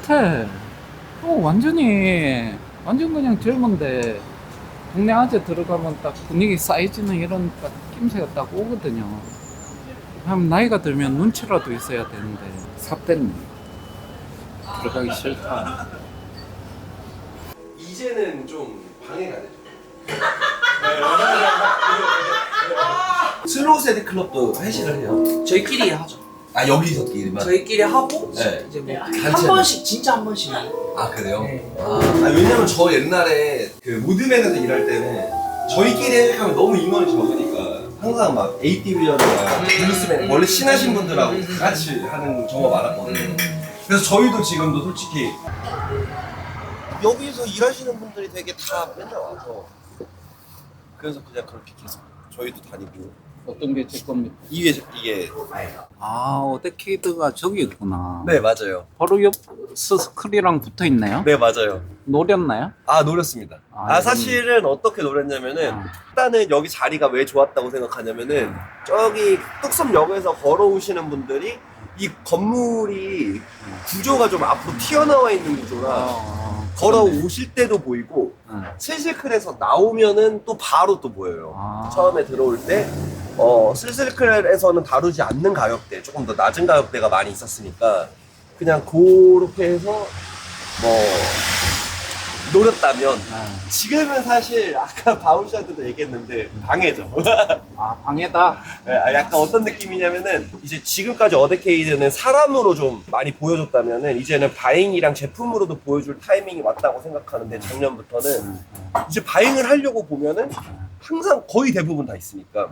같아. 완전 그냥 젊은데 동네 아재 들어가면 딱 분위기 쌓여지는 이런 딱 낌새가 딱 오거든요. 그럼 나이가 들면 눈치라도 있어야 되는데 삽됐네. 들어가기 싫다. 이제는 좀 방해가 되죠. 슬로우 세대 클럽도 회식을 해요. 저희끼리 하죠. 아 여기서끼리만? 저희끼리 하고 네. 이제 뭐 한 단체로. 번씩 진짜 한 번씩. 아 그래요? 네. 왜냐면 저 옛날에 그 무드맨에서 일할 때는 저희끼리 회식하면 너무 인원이 적으니까 항상 막 ATV전이나 블루스맨 원래 친하신 분들하고 다 같이 하는 경우가 많았거든요. 그래서 저희도 지금도 솔직히 여기서 일하시는 분들이 되게 다 맨날 와서 그래서 그냥 그렇게 계속 저희도 다니고. 어떤 게 제 겁니까? 이게 아, 어데키드가 저기 있구나. 네 맞아요. 바로 옆 스크리랑 붙어 있네요. 네 맞아요. 노렸나요? 아 노렸습니다. 아, 사실은 어떻게 노렸냐면은 아. 일단은 여기 자리가 왜 좋았다고 생각하냐면은 저기 뚝섬역에서 걸어오시는 분들이 이 건물이 구조가 좀 앞으로 튀어나와 있는 구조라 걸어오실 때도 보이고 슬슬클에서 나오면은 또 바로 또 보여요. 아. 처음에 들어올 때 슬슬클에서는 다루지 않는 가격대, 조금 더 낮은 가격대가 많이 있었으니까 그냥 그렇게 해서 뭐 노렸다면 지금은 사실 아까 바울 씨한테도 얘기했는데 방해죠. 아, 방해다. 약간 어떤 느낌이냐면은 이제 지금까지 어데케이드는 사람으로 좀 많이 보여줬다면은 이제는 바잉이랑 제품으로도 보여줄 타이밍이 왔다고 생각하는데 작년부터는 이제 바잉을 하려고 보면은 항상 거의 대부분 다 있으니까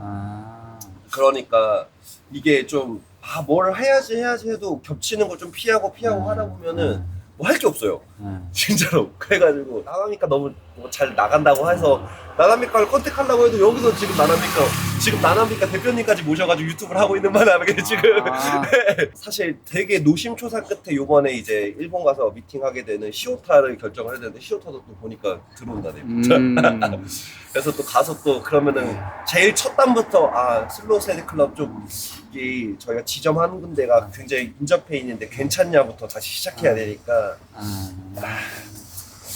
그러니까 이게 좀 뭘 해야지 해도 겹치는 걸 좀 피하고 하다 보면은 뭐 할 게 없어요. 진짜로. 그래가지고 나나미카 너무 잘 나간다고 해서 나나미카를 컨택하려고 해도 여기서 지금 나나미카 대표님까지 모셔가지고 유튜브를 하고 있는 바람에 지금 사실 되게 노심초사 끝에 요번에 이제 일본 가서 미팅하게 되는 시오타를 결정을 해야 되는데 시오타도 또 보니까 들어온다네. 그래서 또 가서 또 그러면은 제일 첫 단부터 슬로우 세대 클럽 쪽이 저희가 지점하는 군데가 굉장히 인접해 있는데 괜찮냐부터 다시 시작해야 되니까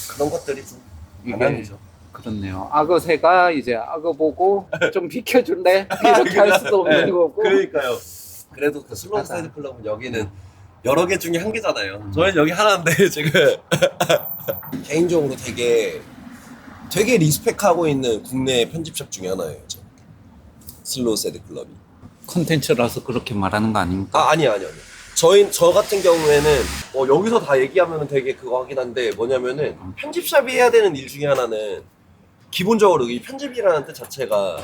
그런 것들이 좀 이게 그렇네요. 악어새가 이제 악어 보고 좀 비켜줄래? 이렇게 할 수도 없는 거고. 그러니까요. 그래도 그 슬로우 세대 클럽은 여기는 여러 개 중에 한 개잖아요. 저는 여기 하나인데 지금 개인적으로 되게 리스펙하고 있는 국내 편집샵 중에 하나예요. 슬로우 세대 클럽이. 콘텐츠라서 그렇게 말하는 거 아닙니까? 아니요. 저 같은 경우에는 여기서 다 얘기하면 되게 그거 하긴 한데 뭐냐면은 편집샵이 해야 되는 일 중에 하나는 기본적으로 이 편집이라는 뜻 자체가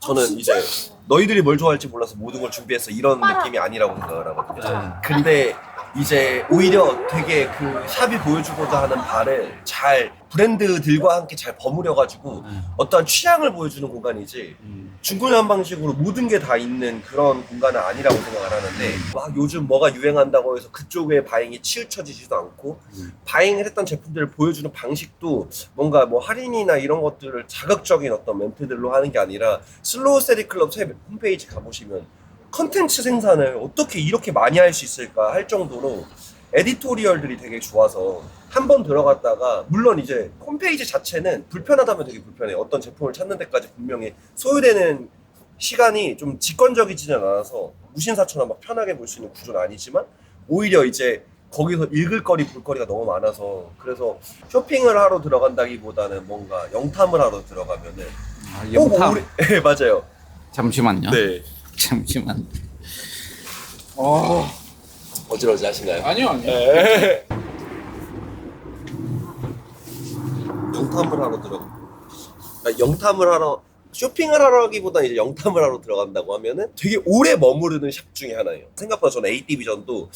저는 이제 너희들이 뭘 좋아할지 몰라서 모든 걸 준비했어 이런 느낌이 아니라고 생각을 하거든요. 근데 이제 오히려 되게 그 샵이 보여주고자 하는 바를 잘 브랜드들과 함께 잘 버무려가지고 어떠한 취향을 보여주는 공간이지 중구난 방식으로 모든 게 다 있는 그런 공간은 아니라고 생각을 하는데 막 요즘 뭐가 유행한다고 해서 그쪽에 바잉이 치우쳐지지도 않고 바잉을 했던 제품들을 보여주는 방식도 뭔가 뭐 할인이나 이런 것들을 자극적인 어떤 멘트들로 하는 게 아니라 슬로우 세리 클럽 홈페이지 가보시면 컨텐츠 생산을 어떻게 이렇게 많이 할 수 있을까 할 정도로 에디토리얼들이 되게 좋아서 한 번 들어갔다가 물론 이제 홈페이지 자체는 불편하다면 되게 불편해요. 어떤 제품을 찾는 데까지 분명히 소요되는 시간이 좀 직관적이지는 않아서 무신사처럼 막 편하게 볼 수 있는 구조는 아니지만 오히려 이제 거기서 읽을 거리 볼 거리가 너무 많아서 그래서 쇼핑을 하러 들어간다기보다는 뭔가 영탐을 하러 들어가면은 영탐? 네 맞아요. 잠시만요. 네. 잠시만. 어지러지 하신가요? 아니요. 네. 영탐을 하러 영탐을 하러 쇼핑을 하러기보다 이제 영탐을 하러 들어간다고 하면은 되게 오래 머무르는 샵 중에 하나예요. 생각보다 저는 ATV전도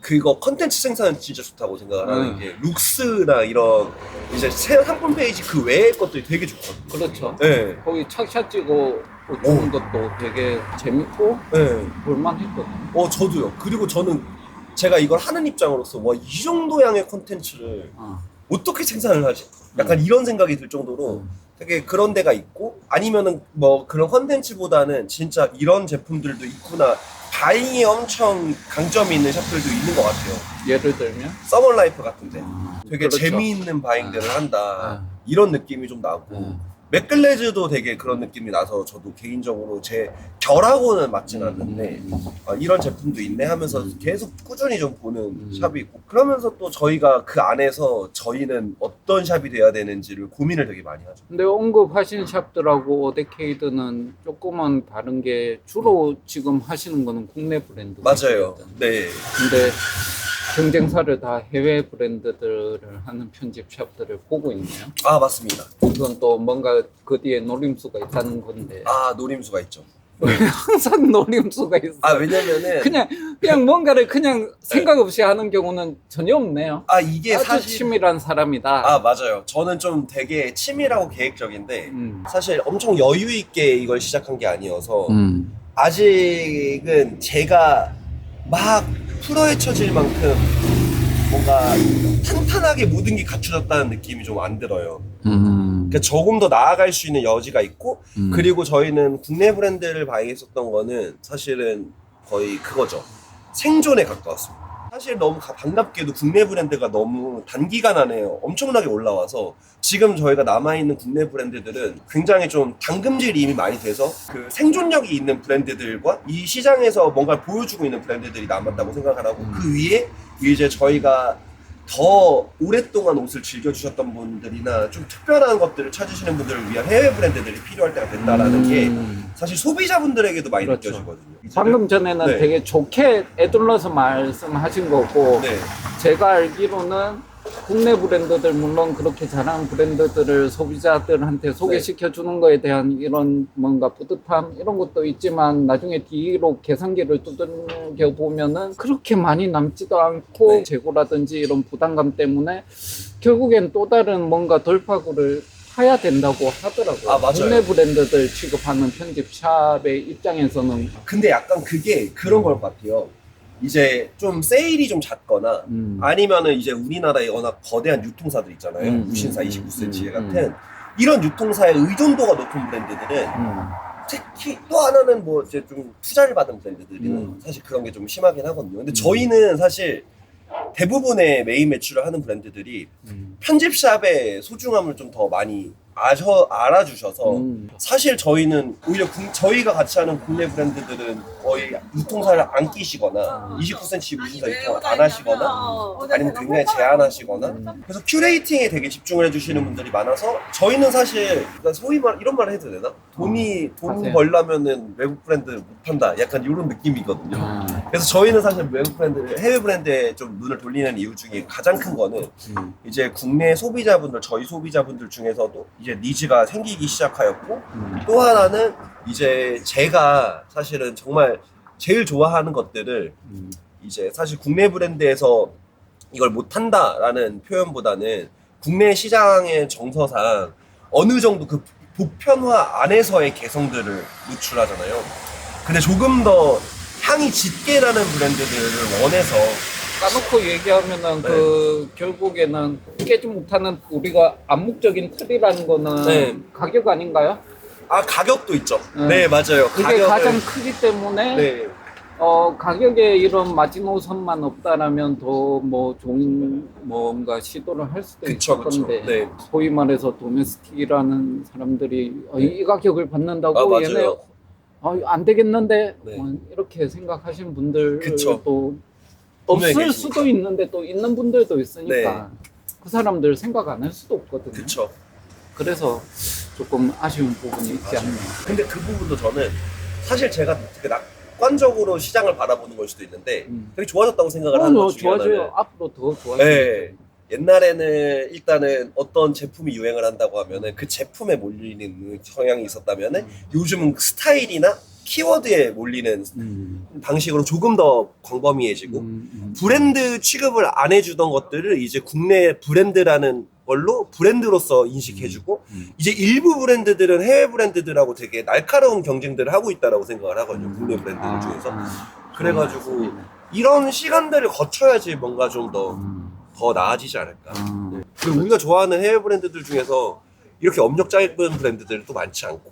그거 컨텐츠 생산은 진짜 좋다고 생각을 하는 게 룩스나 이런 이제 새 상품 페이지 그 외의 것들이 되게 좋거든요. 그렇죠. 네. 거기 착샷 찍어 주는 것도 되게 재밌고 네. 볼만했거든요. 저도요. 그리고 저는 제가 이걸 하는 입장으로서 와, 이 정도 양의 콘텐츠를 어떻게 생산을 하지? 약간 이런 생각이 들 정도로 되게 그런 데가 있고 아니면은 뭐 그런 콘텐츠보다는 진짜 이런 제품들도 있구나 바잉에 엄청 강점이 있는 샵들도 있는 것 같아요. 예를 들면 서머라이프 같은데 되게 그렇죠. 재미있는 바잉들을 한다 아. 이런 느낌이 좀 나고 맥글레즈도 되게 그런 느낌이 나서 저도 개인적으로 제 결하고는 맞진 않는데 이런 제품도 있네 하면서 계속 꾸준히 좀 보는 샵이 있고 그러면서 또 저희가 그 안에서 저희는 어떤 샵이 돼야 되는지를 고민을 되게 많이 하죠. 근데 언급하신 샵들하고 오데케이드는 조금은 다른 게 주로 지금 하시는 거는 국내 브랜드 맞아요. 네. 근데 경쟁사를 다 해외 브랜드들을 하는 편집샵들을 보고 있네요. 아 맞습니다. 그건 또 뭔가 그 뒤에 노림수가 있다는 건데 아 노림수가 있죠. 항상 노림수가 있어. 아 왜냐면은 그냥 뭔가를 그냥 생각 없이 하는 경우는 전혀 없네요. 아 이게 아주 사실 치밀한 사람이다. 아 맞아요. 저는 좀 되게 치밀하고 계획적인데 사실 엄청 여유 있게 이걸 시작한 게 아니어서 아직은 제가 막 풀어헤쳐질 만큼 뭔가 탄탄하게 모든 게 갖춰졌다는 느낌이 좀 안 들어요. 그러니까 조금 더 나아갈 수 있는 여지가 있고 그리고 저희는 국내 브랜드를 바이했었던 거는 사실은 거의 그거죠. 생존에 가까웠습니다. 사실 너무 반갑게도 국내 브랜드가 너무 단기간 안에 엄청나게 올라와서 지금 저희가 남아있는 국내 브랜드들은 굉장히 좀 당금질이 이미 많이 돼서 그 생존력이 있는 브랜드들과 이 시장에서 뭔가를 보여주고 있는 브랜드들이 남았다고 생각을 하고 그 위에 이제 저희가 더 오랫동안 옷을 즐겨주셨던 분들이나 좀 특별한 것들을 찾으시는 분들을 위한 해외 브랜드들이 필요할 때가 됐다라는 게 사실 소비자분들에게도 많이 그렇죠. 느껴지거든요. 방금 전에는 네. 되게 좋게 애둘러서 말씀하신 거고 네. 제가 알기로는 국내 브랜드들 물론 그렇게 잘하는 브랜드들을 소비자들한테 소개시켜 주는 거에 대한 이런 뭔가 뿌듯함 이런 것도 있지만 나중에 뒤로 계산기를 두들겨 보면은 그렇게 많이 남지도 않고 네. 재고라든지 이런 부담감 때문에 결국엔 또 다른 뭔가 돌파구를 파야 된다고 하더라고요. 아, 맞아요. 국내 브랜드들 취급하는 편집샵의 입장에서는 근데 약간 그게 그런 걸 것 같아요. 이제 좀 세일이 좀 잦거나 아니면은 이제 우리나라에 워낙 거대한 유통사들 있잖아요. 무신사 29cm 같은 이런 유통사의 의존도가 높은 브랜드들은 특히 또 하나는 뭐 이제 좀 투자를 받은 브랜드들은 사실 그런 게 좀 심하긴 하거든요. 근데 저희는 사실 대부분의 메인 매출을 하는 브랜드들이 편집샵의 소중함을 좀 더 많이 알아주셔서 사실 저희는 오히려 저희가 같이 하는 국내 브랜드들은 거의 유통사를 안 끼시거나 29cm 무신사 유통 안 하시거나 아니면 굉장히 제한하시거나 그래서 큐레이팅에 되게 집중을 해주시는 분들이 많아서 저희는 사실 그러니까 소위 말 이런 말을 해도 되나? 돈 하세요. 벌려면은 외국 브랜드 못한다 약간 이런 느낌이거든요. 그래서 저희는 사실 외국 브랜드, 해외 브랜드에 좀 눈을 돌리는 이유 중에 가장 큰 거는 이제 국내 소비자분들, 저희 소비자분들 중에서도 이제 니즈가 생기기 시작하였고 또 하나는 이제 제가 사실은 정말 제일 좋아하는 것들을 이제 사실 국내 브랜드에서 이걸 못한다라는 표현보다는 국내 시장의 정서상 어느 정도 그 보편화 안에서의 개성들을 노출하잖아요. 근데 조금 더 향이 짙게 나는 브랜드들을 원해서 까놓고 얘기하면은 네. 그 결국에는 깨지 못하는 우리가 암묵적인 틀이라는 거는 네. 가격 아닌가요? 가격도 있죠. 네. 네 맞아요. 그게 가장 크기 때문에 네. 가격에 이런 마지노선만 없다라면 더 뭐 좋은 뭔가 시도를 할 수도 그쵸, 있을 그쵸. 건데 네. 소위 말해서 도메스틱이라는 사람들이 이 가격을 받는다고 맞아요. 얘네 안 되겠는데 네. 이렇게 생각하시는 분들도 그쵸. 없을 분명히 수도 있는데 또 있는 분들도 있으니까 그 사람들 생각 안 할 수도 없거든요. 그쵸. 그래서 조금 아쉬운 부분이 있지 않나. 근데 그 부분도 저는 사실 제가 되게 낙관적으로 시장을 바라보는 걸 수도 있는데 되게 좋아졌다고 생각을 하는 것 중에 하나는 좋아져요. 앞으로 더 좋아져요. 네. 옛날에는 일단은 어떤 제품이 유행을 한다고 하면은 그 제품에 몰리는 성향이 있었다면은 요즘은 스타일이나 키워드에 몰리는 방식으로 조금 더 광범위해지고 브랜드 취급을 안 해주던 것들을 이제 국내 브랜드라는 걸로 브랜드로서 인식해주고 이제 일부 브랜드들은 해외 브랜드들하고 되게 날카로운 경쟁들을 하고 있다라고 생각을 하거든요. 국내 브랜드들 중에서. 그래가지고 이런 시간들을 거쳐야지 뭔가 좀 더 나아지지 않을까. 네. 그리고 우리가 좋아하는 해외 브랜드들 중에서 이렇게 업력 짧은 브랜드들이 또 많지 않고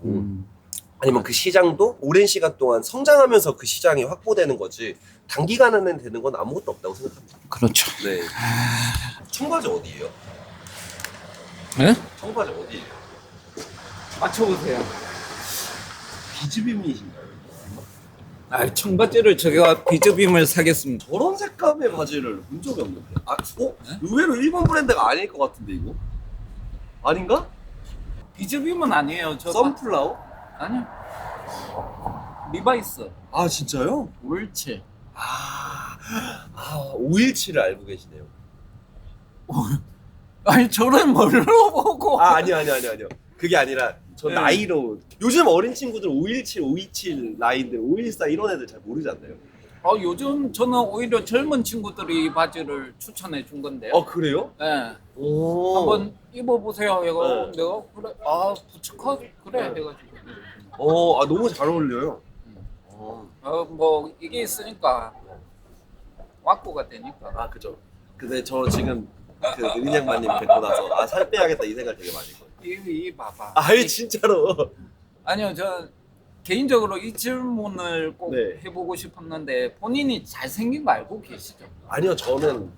아니면 그 시장도 오랜 시간 동안 성장하면서 그 시장이 확보되는 거지 단기간에는 되는 건 아무것도 없다고 생각합니다. 그렇죠. 네. 청바지 어디예요? 네? 청바지 어디예요? 맞춰보세요. 비즈빔이신가요? 아, 청바지를 제가 비즈빔을 사겠습니다. 저런 색감의 바지를 본 적이 없는데. 의외로 일본 브랜드가 아닐 것 같은데 이거? 아닌가? 비즈빔은 아니에요. 저 선플라워? 아니요. 리바이스. 아 진짜요? 옳지. 517을 알고 계시네요. 아니 저를 뭘로 보고? 아니요. 그게 아니라 저 네. 나이로 요즘 어린 친구들 517, 527 나이인데 514 이런 애들 잘 모르지 않나요? 요즘 저는 오히려 젊은 친구들이 이 바지를 추천해 준 건데요. 그래요? 네. 오. 한번 입어보세요. 이거 네. 내가 그래. 부츠컷 그래 네. 해가지고. 너무 잘 어울려요. 뭐 이게 있으니까 왁구가 되니까. 그죠. 근데 저 지금 그 느린양반님 뵙고 나서 살 빼야겠다 이 생각 되게 많이 했거든요. 이 봐봐. 진짜로. 아니요, 저 개인적으로 이 질문을 꼭 네. 해보고 싶었는데 본인이 잘생긴 거 알고 계시죠? 아니요, 저는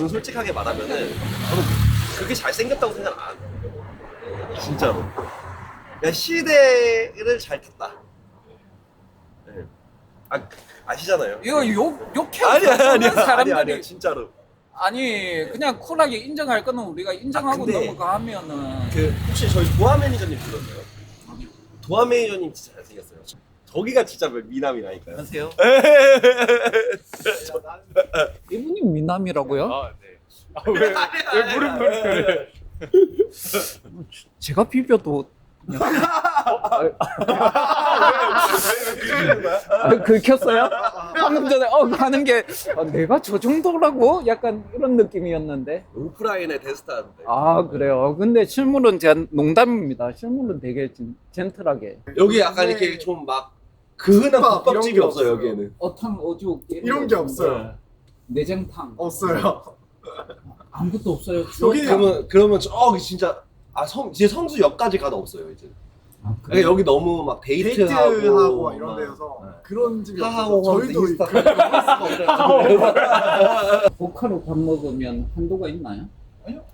솔직하게 말하면은 저는 그게 잘생겼다고 생각 안 해요. 진짜로. 그냥 시대를 잘 탔다. 네. 아시잖아요. 이거 욕해. 아니야, 사람들이 진짜로. 아니 그냥 쿨하게 인정할 거는 우리가 인정하고 근데 넘어가면은 혹시 저희 도화 매니저님 들었나요? 도화 매니저님 진짜 잘생겼어요. 저기가 진짜 미남이라니까요. 안녕하세요. 이분이 미남이라고요? 네. 왜 물음표를? 제가 비벼도 긁혔어요? 방금 전에 가는 게 내가 저 정도라고? 약간 이런 느낌이었는데. 오프라인의 데스타인데. 그래요. 근데 실물은 제가 농담입니다. 실물은 되게 젠틀하게. 여기 약간 이렇게 좀 막 그흔한 국밥 국밥집이 이런 게 없어요 없어요. 여기에는. 어탕 어죽 이런 게 없어요. 내장탕 없어요. 아무것도 없어요. 여기 그러면 저기 진짜 이제 성수역까지 가도 없어요 이제. 그러니까 여기 너무 막 데이트하고 데이트하고 막 이런 데여서 네. 그런 집이 없어서 하하고 저희도 인스타 고카로 밥 먹으면 한도가 있나요?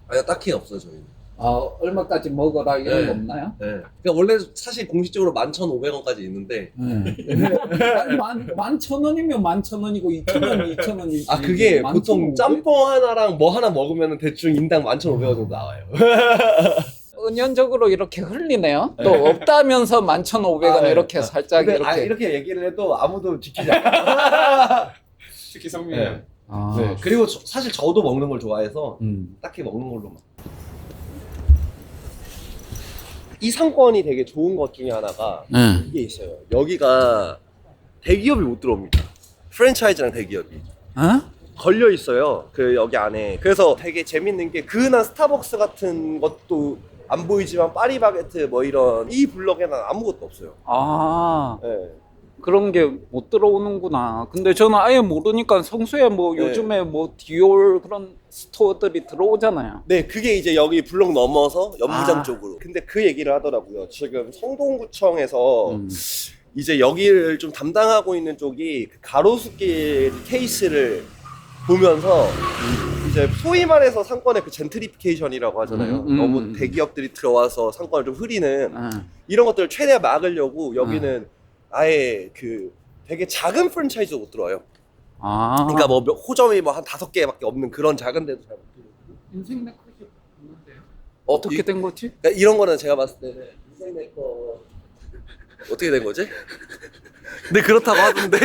아니 딱히 없어요 저희는. 얼마까지 먹어라 이런 네. 거 없나요? 네. 그러니까 원래 사실 공식적으로 11,500원까지 있는데 아니, 11,000원이면 11,000원이고 2,000원 2,000원이지. 그게 보통 짬뽕 하나랑 뭐 하나 먹으면 대충 인당 11,500원 정도 나와요. 은연적으로 이렇게 흘리네요. 또 없다면서 11,500원 이렇게 살짝 근데 이렇게. 이렇게 얘기를 해도 아무도 지키지 않아요. 특히 성민이 네. 네. 그리고 사실 저도 먹는 걸 좋아해서 딱히 먹는 걸로만. 이 상권이 되게 좋은 것 중에 하나가 이게 있어요. 여기가 대기업이 못 들어옵니다. 프랜차이즈랑 대기업이 걸려 있어요. 그 여기 안에. 그래서 되게 재밌는 게 그은한 스타벅스 같은 것도 안 보이지만 파리바게트 뭐 이런 이 블럭에는 아무것도 없어요. 네. 그런 게 못 들어오는구나. 근데 저는 아예 모르니까 성수에 뭐 네. 요즘에 뭐 디올 그런 스토어들이 들어오잖아요. 네, 그게 이제 여기 블록 넘어서 연무장 쪽으로. 근데 그 얘기를 하더라고요. 지금 성동구청에서 이제 여기를 좀 담당하고 있는 쪽이 그 가로수길 케이스를 보면서 이제 소위 말해서 상권의 그 젠트리피케이션이라고 하잖아요. 너무 대기업들이 들어와서 상권을 좀 흐리는 이런 것들을 최대한 막으려고 여기는 아예 그 되게 작은 프랜차이즈도 못 들어와요. 그러니까 뭐 호점이 뭐 한 5개밖에 없는 그런 작은 데도 잘 못 들어오고. 인생 네컷이 없는데요. 어떻게 된 거지? 그러니까 이런 거는 제가 봤을 때는 인생 내거 어떻게 된 거지? 근데 그렇다고 하던데.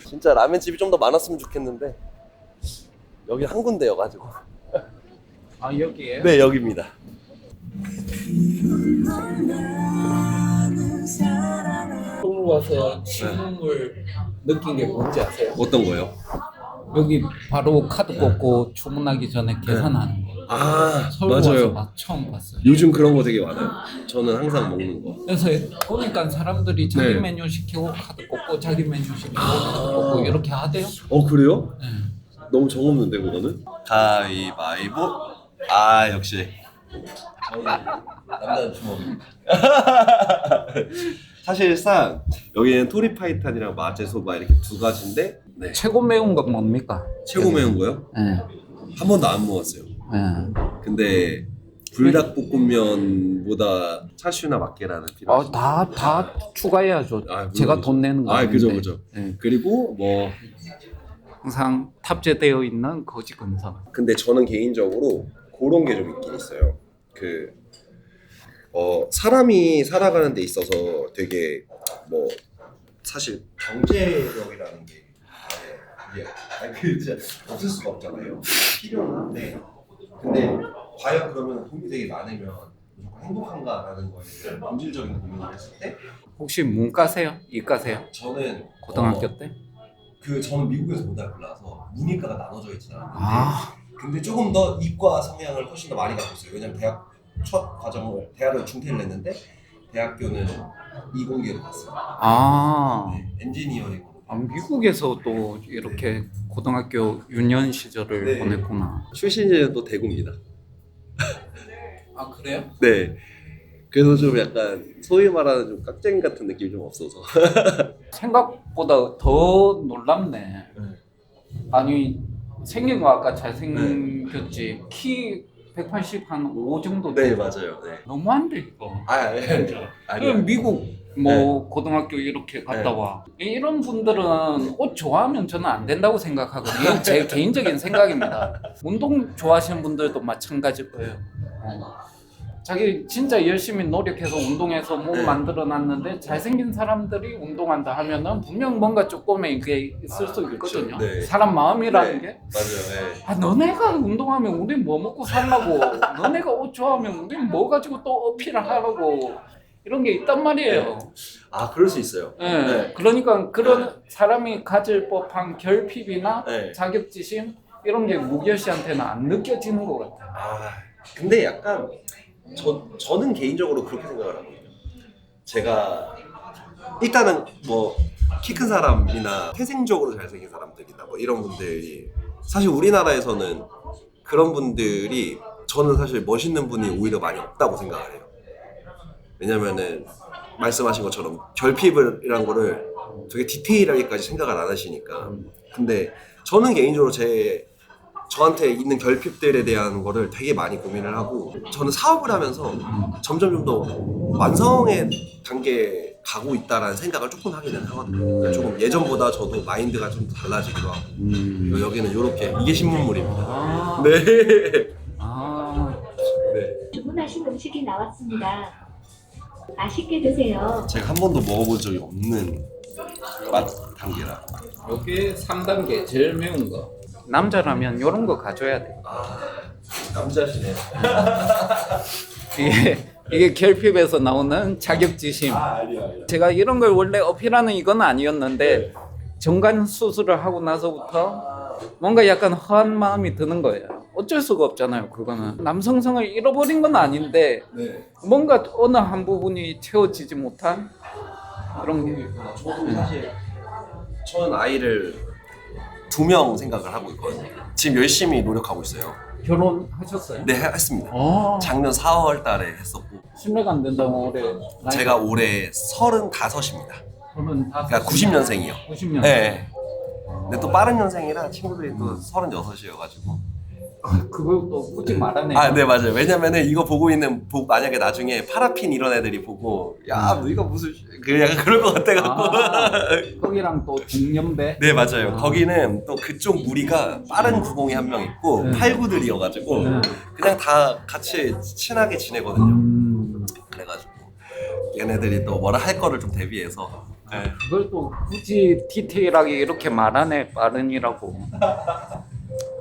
진짜 라면집이 좀 더 많았으면 좋겠는데 여기 한 군데여가지고. 여기에요? 네, 여기입니다. 오늘 와서 신문물 느낀 게 뭔지 아세요? 어떤 거요? 여기 바로 카드 꽂고 주문하기 전에 계산하는 거. 서울 와서 처음 봤어요. 요즘 그런 거 되게 많아요. 저는 항상 먹는 거. 그래서 보니까 사람들이 자기 네. 메뉴 시키고 카드 꽂고 자기 메뉴 시키고 카드 꽂고 이렇게 하대요. 그래요? 네. 너무 정없는데 그거는? 가위바위보. 역시 남자는 주먹입니다. 사실상 여기는 토리파이탄이랑 마제소바 이렇게 두 가지인데 네. 최고 매운 건 뭡니까? 최고 매운 거요? 예. 한 번도 안 먹었어요. 예. 근데 불닭볶음면보다 찰슈나 막계라는 필요하죠. 다 추가해야죠. 아, 제가 물론이죠. 돈 내는 거 아닌데. 그죠. 예. 그리고 뭐 항상 탑재되어 있는 거지 근성. 근데 저는 개인적으로 그런 게 좀 있긴 있어요. 사람이 살아가는 데 있어서 되게 뭐 사실 경제력이라는 게 진짜 없을 수가 없잖아요. 필요는 한데 근데 과연 그러면 돈이 되게 많으면 무조건 행복한가라는 거에 대한 본질적인 고민을 했을 때 혹시 문과세요? 이과세요? 저는 고등학교 때? 저는 미국에서 문학을 나와서 문이과가 나눠져 있진 않았는데 아, 근데 조금 더 이과 성향을 훨씬 더 많이 갖고 있어요. 왜냐면 대학을 중퇴를 했는데 대학교는 이공계로 갔어요. 네, 엔지니어링으로. 미국에서 또 이렇게 고등학교 유년 시절을 네. 보냈구나. 출신지는 또 대구입니다. 아, 그래요? 네. 그래서 좀 약간 소위 말하는 좀 깍쟁이 같은 느낌이 좀 없어서. 생각보다 더 놀랍네. 아니, 생긴 거 아까 잘생겼지. 키 180한5 정도 돼. 네 맞아요. 네. 너무한데 이거. 아니요. 미국 고등학교 이렇게 갔다 와. 이런 분들은 옷 좋아하면 저는 안 된다고 생각하거든요. 제 개인적인 생각입니다. 운동 좋아하시는 분들도 마찬가지일 거예요. 자기 진짜 열심히 노력해서 운동해서 몸 만들어놨는데 잘생긴 사람들이 운동한다 하면은 분명 뭔가 조금의 이게 있을 수 있거든요. 네. 사람 마음이라는 게. 맞아요. 너네가 운동하면 우린 뭐 먹고 살라고, 너네가 옷 좋아하면 우린 뭐 가지고 또 어필을 하라고, 이런 게 있단 말이에요. 그럴 수 있어요. 네. 그러니까 그런 사람이 가질 법한 결핍이나 네. 자격지심 이런 게 무결 씨한테는 안 느껴지는 것 같아요. 근데 약간 저는 개인적으로 그렇게 생각을 하거든요. 제가 일단은 뭐 키 큰 사람이나 태생적으로 잘생긴 사람들이나 뭐 이런 분들이 사실 우리나라에서는 그런 분들이 저는 사실 멋있는 분이 오히려 많이 없다고 생각을 해요. 왜냐면은 말씀하신 것처럼 결핍이란 거를 되게 디테일하게까지 생각을 안 하시니까. 근데 저는 개인적으로 저한테 있는 결핍들에 대한 거를 되게 많이 고민을 하고 저는 사업을 하면서 점점 좀 더 완성의 단계에 가고 있다라는 생각을 조금 하기는 하거든요. 조금 예전보다 저도 마인드가 좀 달라지기도 하고 그리고 여기는 이렇게 이게 신문물입니다. 네. 네. 주문하신 음식이 나왔습니다. 맛있게 드세요. 제가 한 번도 먹어본 적이 없는 맛 단계라. 여기 3단계 제일 매운 거. 남자라면 이런 거 가져야 돼. 남자시네. 이게 결핍에서 나오는 자격지심. 아니요. 제가 이런 걸 원래 어필하는 이건 아니었는데 정관 수술을 하고 나서부터 뭔가 약간 허한 마음이 드는 거예요. 어쩔 수가 없잖아요. 그거는 남성성을 잃어버린 건 아닌데 네. 뭔가 어느 한 부분이 채워지지 못한 그런 게. 저도 사실 저는 아이를 2명 생각을 하고 있거든요. 지금 열심히 노력하고 있어요. 결혼하셨어요? 네, 했습니다. 아, 작년 4월 달에 했었고 신뢰가 안 된다면 올해 제가 올해 35입니다. 그러니까 90년생이요. 90년. 네. 근데 또 빠른 년생이라 친구들이 또 36이어가지고 그걸 또 굳이 말하네. 네 맞아요. 왜냐면은 이거 보고 만약에 나중에 파라핀 이런 애들이 보고 야 너희가 무슨 약간 그럴 것 같아갖고 거기랑 또 동년배. 네 맞아요. 거기는 또 그쪽 무리가 빠른 90이 한 명 있고 89들이어가지고 그냥 다 같이 친하게 지내거든요. 그래가지고 얘네들이 또 뭐라 할 거를 좀 대비해서 그걸 또 굳이 디테일하게 이렇게 말하네. 빠른이라고.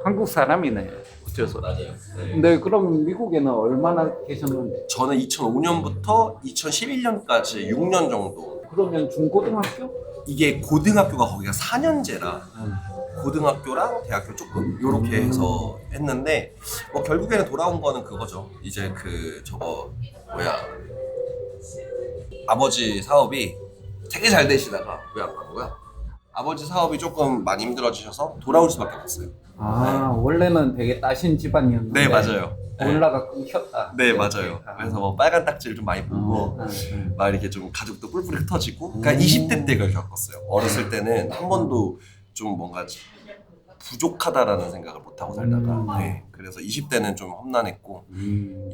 한국 사람이네. 어째서. 맞아요. 근데 그럼 미국에는 얼마나 계셨는데? 저는 2005년부터 2011년까지 6년 정도. 그러면 중고등학교? 이게 고등학교가 거기가 4년제라 고등학교랑 대학교 조금 요렇게 해서 했는데 뭐 결국에는 돌아온 거는 그거죠. 이제 아버지 사업이 되게 잘 되시다가 왜 안 가고요? 아버지 사업이 조금 많이 힘들어지셔서 돌아올 수밖에 없어요. 원래는 되게 따신 집안이었는데. 네 맞아요. 올라가 끊겼다. 네 맞아요. 그래서 뭐 빨간 딱지를 좀 많이 보고 응. 막 이렇게 좀 가족도 뿔뿔이 흩어지고 그러니까 20대 때 그걸 겪었어요. 어렸을 때는 한 번도 좀 뭔가 부족하다라는 생각을 못 하고 살다가 네. 그래서 20대는 좀 험난했고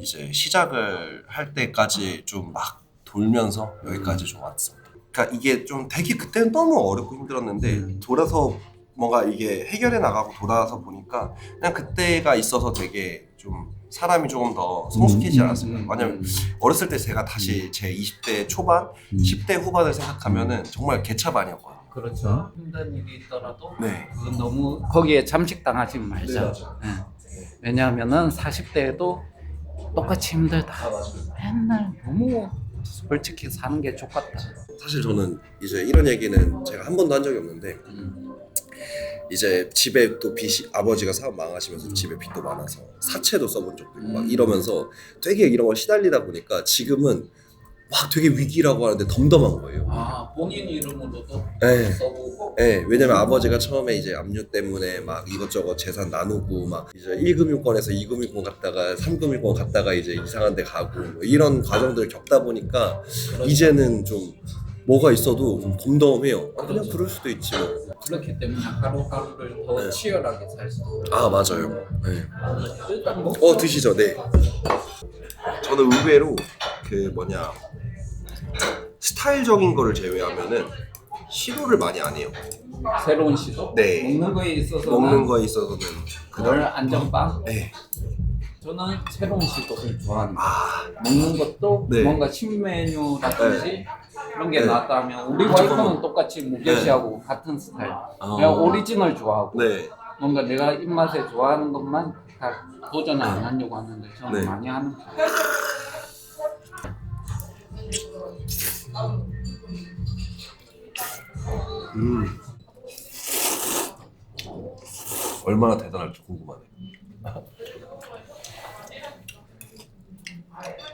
이제 시작을 할 때까지 좀 막 돌면서 여기까지 좀 왔습니다. 그러니까 이게 좀 되게 그때는 너무 어렵고 힘들었는데 돌아서 뭔가 이게 해결해 나가고 돌아서 보니까 그냥 그때가 있어서 되게 좀 사람이 조금 더 성숙해지지 않았을까. 왜냐면 어렸을 때 제가 다시 제 20대 초반, 10대 후반을 생각하면은 정말 개차반이었거든요. 그렇죠. 힘든 일이 있더라도 네. 그건 너무 거기에 잠식당하지 말자. 네. 왜냐하면은 40대에도 똑같이 힘들다. 맨날 너무 솔직히 사는 게 좋겠다. 사실 저는 이제 이런 얘기는 제가 한 번도 한 적이 없는데 이제 집에 또 빚이 아버지가 사업 망하시면서 집에 빚도 많아서 사채도 써본 적도 있고 막 이러면서 되게 이런 걸 시달리다 보니까 지금은 막 되게 위기라고 하는데 덤덤한 거예요. 아 본인 이름으로도 네. 써보고. 네, 왜냐면 아버지가 처음에 이제 압류 때문에 막 이것저것 재산 나누고 막 이제 1금융권에서 2금융권 갔다가 3금융권 갔다가 이제 이상한 데 가고 뭐 이런 과정들을 겪다 보니까 이제는 좀 뭐가 있어도 좀 덤덤해요. 아, 그냥 그럴 수도 있지 뭐. 그렇기 때문에 하루하루를 더 네. 치열하게 살 수 있어요. 아 맞아요. 네. 일단 먹고 드시죠. 네. 저는 의외로 그 뭐냐 스타일적인 거를 제외하면은 시도를 많이 안 해요. 새로운 시도? 네. 먹는 거에 있어서는 먹는 거에 있어서는 월 안전빵? 네. 저는 새로운 시도를 좋아합니다. 아 먹는 것도 네. 뭔가 신메뉴라든지 그런 게 네. 나왔다 하면 우리 와이프는 똑같이 무게시하고 같은 스타일. 내가 오리지널 좋아하고 네. 뭔가 내가 입맛에 좋아하는 것만 다 도전을 안 하려고 하는데 저는 네. 많이 하는 편이에요. 얼마나 대단할지 궁금하네.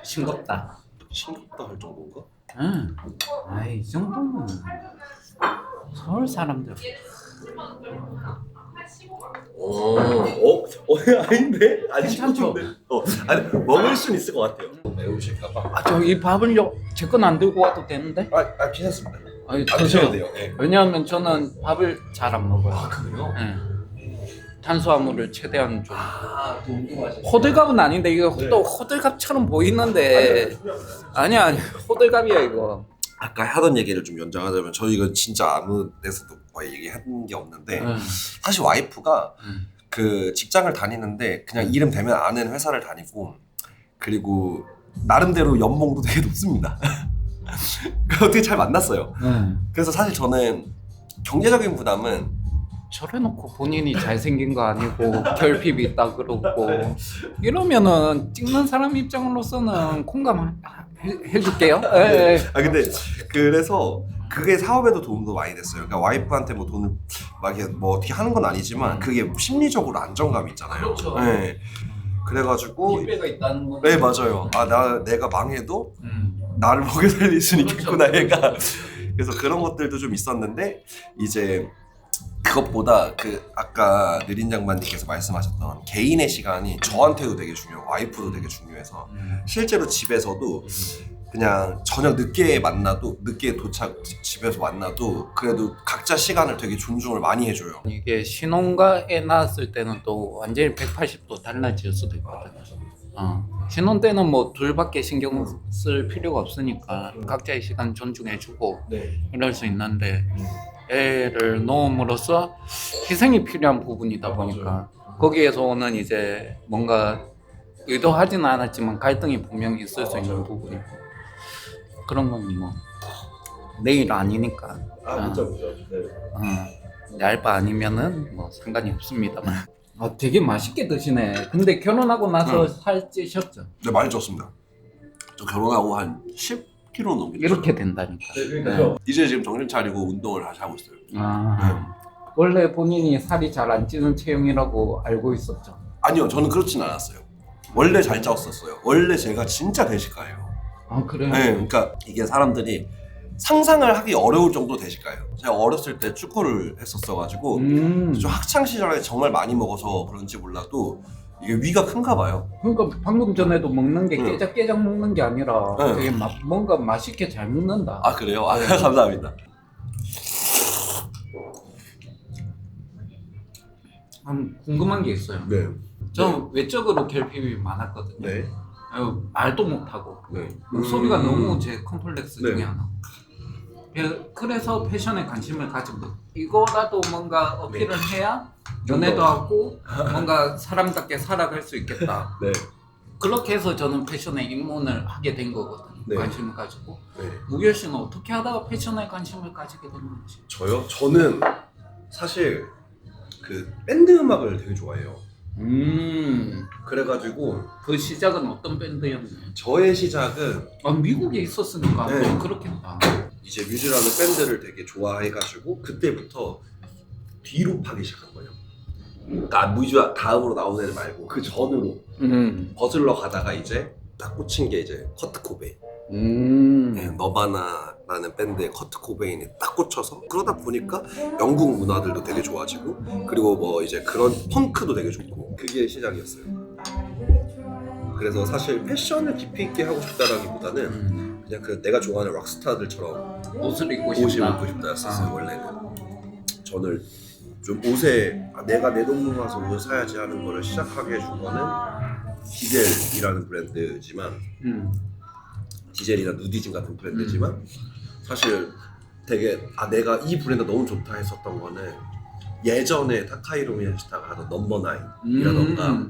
싱겁다. 싱겁다 할 정도인가? 응. 아이, 이 정도면 서울 사람들. 아닌데? 안 괜찮죠? 싱겁은데? 아니 먹을 순 있을 것 같아요. 매우실까봐. 아, 저 이 밥을요, 제 건 안 들고 와도 되는데? 괜찮습니다. 아니, 드셔도 돼요. 네. 왜냐하면 저는 밥을 잘 안 먹어요. 그래요? 네. 탄수화물을 최대한 좀. 궁금하시. 호들갑은 아닌데 이거 네. 또 호들갑처럼 보이는데 아니야 호들갑이야 이거. 아까 하던 얘기를 좀 연장하자면 저희가 진짜 아무 데서도 거의 얘기한 게 없는데 사실 와이프가 그 직장을 다니는데 그냥 이름 대면 아는 회사를 다니고 그리고 나름대로 연봉도 되게 높습니다. 어떻게 잘 만났어요. 그래서 사실 저는 경제적인 부담은 저래놓고 본인이 잘생긴 거 아니고 결핍이 있다 그러고 이러면은 찍는 사람 입장으로서는 공감해줄게요. 예. 근데 그래서 그게 사업에도 도움도 많이 됐어요. 그러니까 와이프한테 뭐 돈을 막 이렇게 뭐 어떻게 하는 건 아니지만 그게 심리적으로 안정감이 있잖아요. 그렇죠. 네. 그래가지고 기회가 있다는 건. 네 맞아요. 내가 망해도 나를 먹여 살릴 수는 있겠구나 그렇죠. 얘가. 그래서 그런 것들도 좀 있었는데 이제 그것보다 그 아까 느린 장관님께서 말씀하셨던 개인의 시간이 저한테도 되게 중요하고 와이프도 되게 중요해서 실제로 집에서도 그냥 저녁 늦게 만나도 늦게 집에서 만나도 그래도 각자 시간을 되게 존중을 많이 해줘요. 이게 신혼과 애 낳았을 때는 또 완전히 180도 달라질 수도 있거든요. 신혼 때는 뭐 둘밖에 신경 쓸 필요가 없으니까 각자의 시간 존중해주고 이럴 수 있는데 애를 놓음으로써 희생이 필요한 부분이다 보니까 거기에서 오는 이제 뭔가 의도하지는 않았지만 갈등이 분명히 있을 수 있는 부분이고 그런 건 뭐 내일 아니니까 내 알바 아니면은 뭐 상관이 없습니다만 되게 맛있게 드시네. 근데 결혼하고 나서 살 찌셨죠? 네 많이 쪘습니다. 저 결혼하고 한 10kg 넘게 이렇게 된다니까. 네. 이제 지금 정신 차리고 운동을 다시 하고 있어요. 원래 본인이 살이 잘 안 찌는 체형이라고 알고 있었죠? 아니요 저는 그렇진 않았어요. 원래 잘 쪘었어요. 원래 제가 진짜 대식가예요. 그래요? 네, 그러니까 이게 사람들이 상상을 하기 어려울 정도 대식가예요. 제가 어렸을 때 축구를 했었어가지고 좀 학창 시절에 정말 많이 먹어서 그런지 몰라도 이게 위가 큰가 봐요. 그러니까 방금 전에도 먹는 게 응. 깨작깨작 먹는 게 아니라 응. 되게 뭔가 맛있게 잘 먹는다. 아 그래요? 아 감사합니다. 궁금한 게 있어요. 네. 저는 외적으로 결핍이 많았거든요. 네. 말도 못하고 네. 목소리가 너무 제 컴플렉스 네. 중에 하나. 그래서 패션에 관심을 가진 거. 이거라도 뭔가 어필을 해야 연애도 하고 뭔가 사람답게 살아갈 수 있겠다. 네. 그렇게 해서 저는 패션에 입문을 하게 된 거거든요. 네. 관심을 가지고. 네. 무결 씨는 어떻게 하다가 패션에 관심을 가지게 됐는지. 저요? 저는 사실 그 밴드 음악을 되게 좋아해요. 그래가지고 그 시작은 어떤 밴드였나요? 저의 시작은 미국에 있었으니까 네. 좀 그렇겠다. 이제 뮤즈라는 밴드를 되게 좋아해가지고 그때부터 뒤로 파기 시작한 거예요. 그러니까 뮤즈 다음으로 나온 애들 말고 그 전으로 거슬러 가다가 이제 딱 꽂힌 게 이제 커트 코베인. 네, 너바나라는 밴드의 커트 코베인이 딱 꽂혀서 그러다 보니까 영국 문화들도 되게 좋아지고 그리고 뭐 이제 그런 펑크도 되게 좋고 그게 시작이었어요. 그래서 사실 패션을 깊이 있게 하고 싶다라기보다는 그냥 그 내가 좋아하는 락스타들처럼 옷을 입고 옷을 싶다. 입고 싶다였었어요. 원래는 저는 좀 옷에 내가 내 돈 모아서 옷을 사야지 하는 거를 시작하게 해준 거는 디젤이라는 브랜드지만 디젤이나 누디진 같은 브랜드지만 사실 되게 내가 이 브랜드 너무 좋다 했었던 거는 예전에 타카히로 미야시타가 하던 넘버 나인이라던가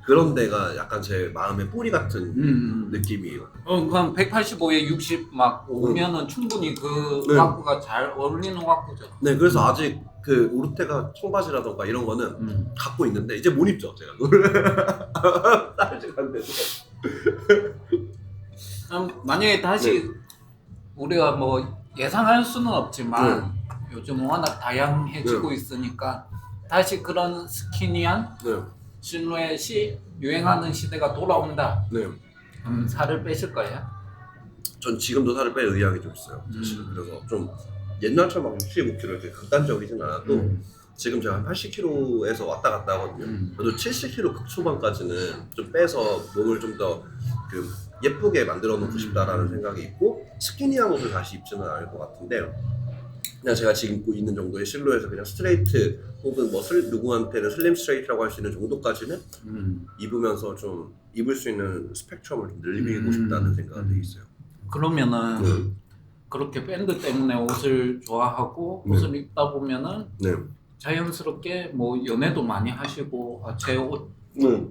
그런 데가 약간 제 마음의 뿌리 같은 느낌이에요. 그럼 185에 60 막 오면은 충분히 그 네. 와꾸가 잘 어울리는 와꾸죠. 네, 그래서 아직 그 오르테가 청바지라던가 이런 거는 갖고 있는데 이제 못 입죠, 제가. 사이즈가 안 돼서. 만약에 다시 우리가 뭐 예상할 수는 없지만 요즘 워낙 다양해지고 있으니까 다시 그런 스키니한 네, 실루엣이 유행하는 시대가 돌아온다. 네. 그럼 살을 빼실 거예요? 전 지금도 살을 뺄 의향이 좀 있어요, 사실. 그래서 좀 옛날처럼 막 65kg 이렇게 극단적이진 않아도 지금 제가 한 80kg에서 왔다 갔다 하거든요. 그래도 70kg 극초반까지는 좀 빼서 몸을 좀 더 그 예쁘게 만들어 놓고 싶다라는 생각이 있고 스키니한 옷을 다시 입지는 않을 것 같은데 그냥 제가 지금 입고 있는 정도의 실루엣에서 그냥 스트레이트 혹은 뭐 누구한테는 슬림 스트레이트라고 할 수 있는 정도까지는 입으면서 좀 입을 수 있는 스펙트럼을 좀 늘리고 싶다는 생각이 되게 있어요. 그러면은 그렇게 밴드 때문에 옷을 좋아하고 네. 옷을 입다 보면은 네. 자연스럽게 뭐 연애도 많이 하시고 제 옷 네.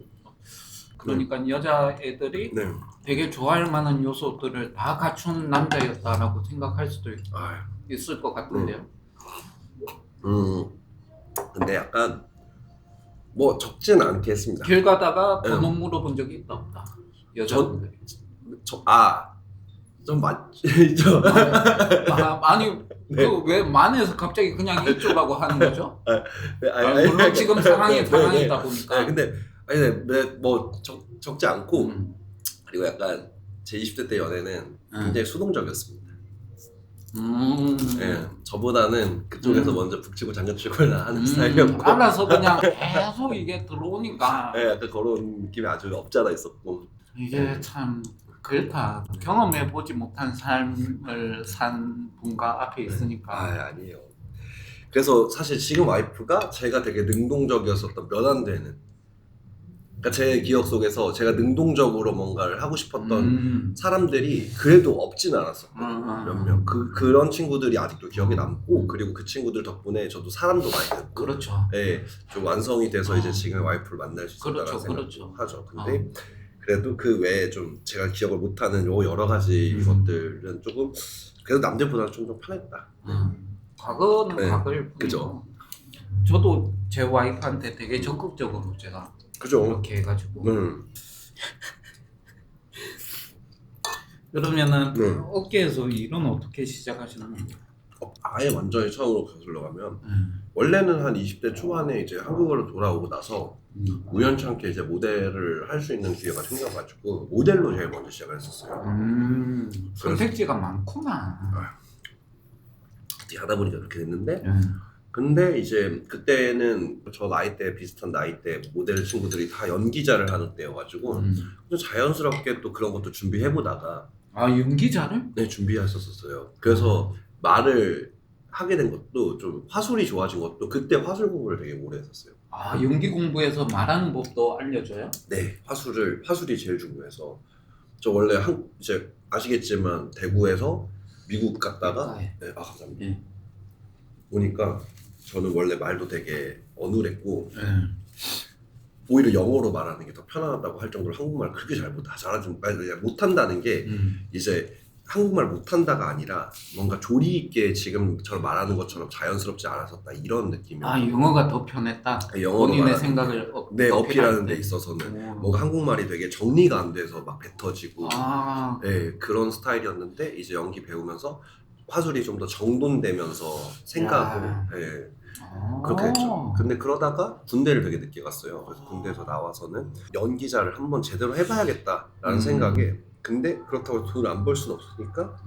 그러니까 여자애들이 네. 되게 좋아할 만한 요소들을 다 갖춘 남자였다라고 생각할 수도 아, 있을 것 같은데요. 근데 약간 뭐 적진 않게 했습니다. 길 가다가 네. 번호 물어본 적이 있다 없다. 여자분들이. 좀 맞죠. 아니 네. 그 왜 만에서 갑자기 그냥 이쪽라고 하는 거죠? 아니, 물론 지금 상황이 네, 상황이다 네. 보니까. 근데 뭐 적지 않고 그리고 약간 제 20대 때 연애는 굉장히 수동적이었습니다. 예, 저보다는 그쪽에서 먼저 북치고 장난치고 하는 스타일이었고 알아서 그냥 계속 이게 들어오니까 예, 약간 그런 느낌이 아주 없지 않아 있었고 이게 참 그렇다. 경험해보지 못한 삶을 산 분과 앞에 있으니까. 아니에요. 그래서 사실 지금 와이프가 제가 되게 능동적이었었던 몇 안 되는 그러니까 제 기억 속에서 제가 능동적으로 뭔가를 하고 싶었던 사람들이 그래도 없지는 않았었거든요. 몇 명. 그런 친구들이 아직도 기억에 남고 그리고 그 친구들 덕분에 저도 사람도 많이 됐고 그렇죠. 예, 좀 완성이 돼서 이제 지금 와이프를 만날 수 있다는 그렇죠, 생각도 그렇죠. 하죠. 근데 그래도 그 외에 좀 제가 기억을 못하는 요 여러 가지 것들은 조금 그래도 남들보다는 좀 더 편했다. 과거는 네, 과거일 뿐이고 그죠. 저도 제 와이프한테 되게 적극적으로 제가 그죠. 이렇게 해가지고 그러면은 업계에서 일은 어떻게 시작하시나요? 아예 완전히 처음으로 거슬러 가면 원래는 한 20대 초반에 이제 한국으로 돌아오고 나서 우연찮게 이제 모델을 할 수 있는 기회가 생겨가지고 모델로 제일 먼저 시작을 했었어요. 선택지가 많구나. 어떻게 하다 보니까 그렇게 됐는데 근데 이제 그때는 저 나이대 비슷한 나이대 모델 친구들이 다 연기자를 하는 때여가지고 좀 자연스럽게 또 그런 것도 준비해보다가 아 연기자를? 네 준비했었어요. 그래서 말을 하게 된 것도 좀 화술이 좋아진 것도 그때 화술 공부를 되게 오래 했었어요. 아 연기 공부에서 말하는 법도 알려줘요? 네 화술이 제일 중요해서 저 원래 이제 아시겠지만 대구에서 미국 갔다가 아, 예. 네, 아 감사합니다. 예. 오니까 저는 원래 말도 되게 어눌했고 예. 오히려 영어로 말하는 게 더 편하다고 할 정도로 한국말 그렇게 못한다는 게 이제 한국말 못한다가 아니라 뭔가 조리 있게 지금처럼 말하는 것처럼 자연스럽지 않았었다 이런 느낌이에요. 아 영어가 더 편했다? 영어로 본인의 말하는 생각을 네 어필하는 데 때. 있어서는 오. 뭔가 한국말이 되게 정리가 안 돼서 막 뱉어지고 아 네, 그런 스타일이었는데 이제 연기 배우면서 화술이 좀 더 정돈되면서 생각으로 야. 네, 아. 그렇게 했죠. 근데 그러다가 군대를 되게 늦게 갔어요. 그래서 군대에서 나와서는 연기자를 한번 제대로 해봐야겠다라는 생각에 근데 그렇다고 돈을 안 벌 수는 없으니까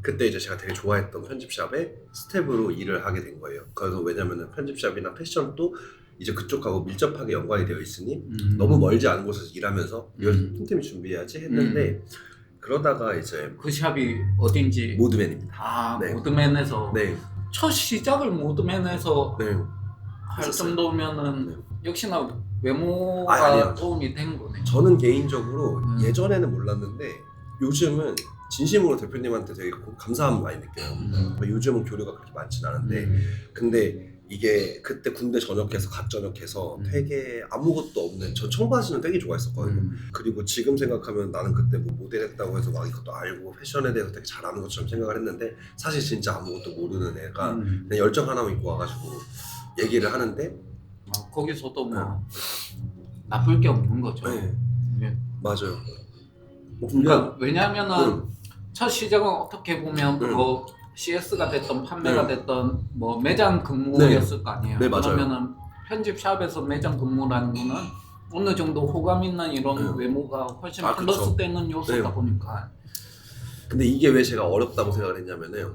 그때 이제 제가 되게 좋아했던 편집샵에 스텝으로 일을 하게 된 거예요. 그래서 왜냐면은 편집샵이나 패션도 이제 그쪽하고 밀접하게 연관이 되어 있으니 너무 멀지 않은 곳에서 일하면서 이걸 틈틈이 준비해야지 했는데 그러다가 이제 그 샵이 어딘지 모드맨입니다. 아 네. 모드맨에서 네, 첫 시작을 모드맨에서 네. 할 했었어요. 정도면은 네. 역시나 외모가 아니에요. 도움이 된 거네. 저는 개인적으로 예전에는 음. 몰랐는데 요즘은 진심으로 대표님한테 되게 감사함 많이 느껴요. 요즘은 교류가 그렇게 많진 않은데 근데 이게 그때 군대 전역해서 갓 전역해서 되게 아무것도 없는 저 청바지는 되게 좋아했었거든요. 그리고 지금 생각하면 나는 그때 뭐 모델했다고 해서 막 이것도 알고 패션에 대해서 되게 잘 아는 것처럼 생각을 했는데 사실 진짜 아무것도 모르는 애가 그냥 열정 하나만 입고 와가지고 얘기를 하는데 거기서도 뭐 나쁠 게 없는 거죠. 네, 예. 맞아요. 그러니까 왜냐면은 응. 첫 시작은 어떻게 보면 응. 뭐 CS가 됐던 판매가 네. 됐던 뭐 매장 근무였을 거 아니에요. 네, 맞아요. 그러면은 편집샵에서 매장 근무라는 거는 어느 정도 호감 있는 이런 네. 외모가 훨씬 아, 플러스 그쵸. 되는 요소다 네. 보니까 근데 이게 왜 제가 어렵다고 생각을 했냐면은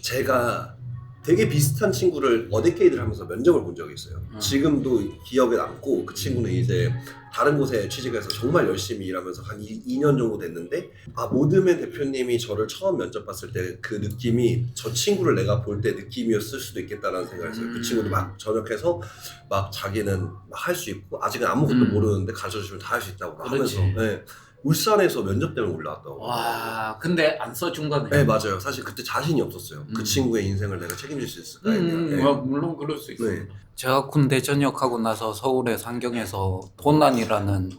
제가 되게 비슷한 친구를 어데케이드를 하면서 면접을 본 적이 있어요. 지금도 기억에 남고 그 친구는 이제 다른 곳에 취직해서 정말 열심히 일하면서 한 2년 정도 됐는데 모드맨 대표님이 저를 처음 면접 봤을 때 그 느낌이 저 친구를 내가 볼 때 느낌이었을 수도 있겠다라는 생각을 했어요. 그 친구도 막 전역해서 막 자기는 막 할 수 있고 아직은 아무것도 모르는데 가르쳐주면 다 할 수 있다고 막 그렇지. 하면서 네. 울산에서 면접 때문에 올라왔다고. 와 근데 안 써준 거네. 네 맞아요. 사실 그때 자신이 없었어요. 그 친구의 인생을 내가 책임질 수 있을까에 대한. 네. 물론 그럴 수 있어요. 네. 제가 군대 전역하고 나서 서울의 상경에서 돈난이라는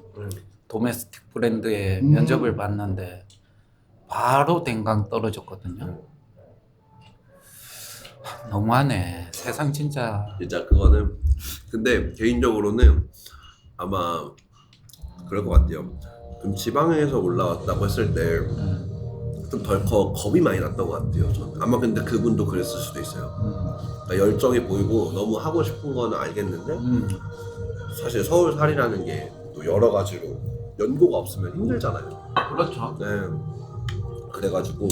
도메스틱 브랜드의 면접을 봤는데 바로 댕강 떨어졌거든요. 너무하네. 세상 진짜. 진짜 그거는 근데 개인적으로는 아마 그럴 것 같아요. 좀 지방에서 올라왔다고 했을 때 좀 덜 겁이 많이 났던 것 같아요. 저는. 아마 근데 그분도 그랬을 수도 있어요. 그러니까 열정이 보이고 너무 하고 싶은 거는 알겠는데 사실 서울 살이라는 게 또 여러 가지로 연고가 없으면 힘들잖아요. 그렇죠. 네. 그래가지고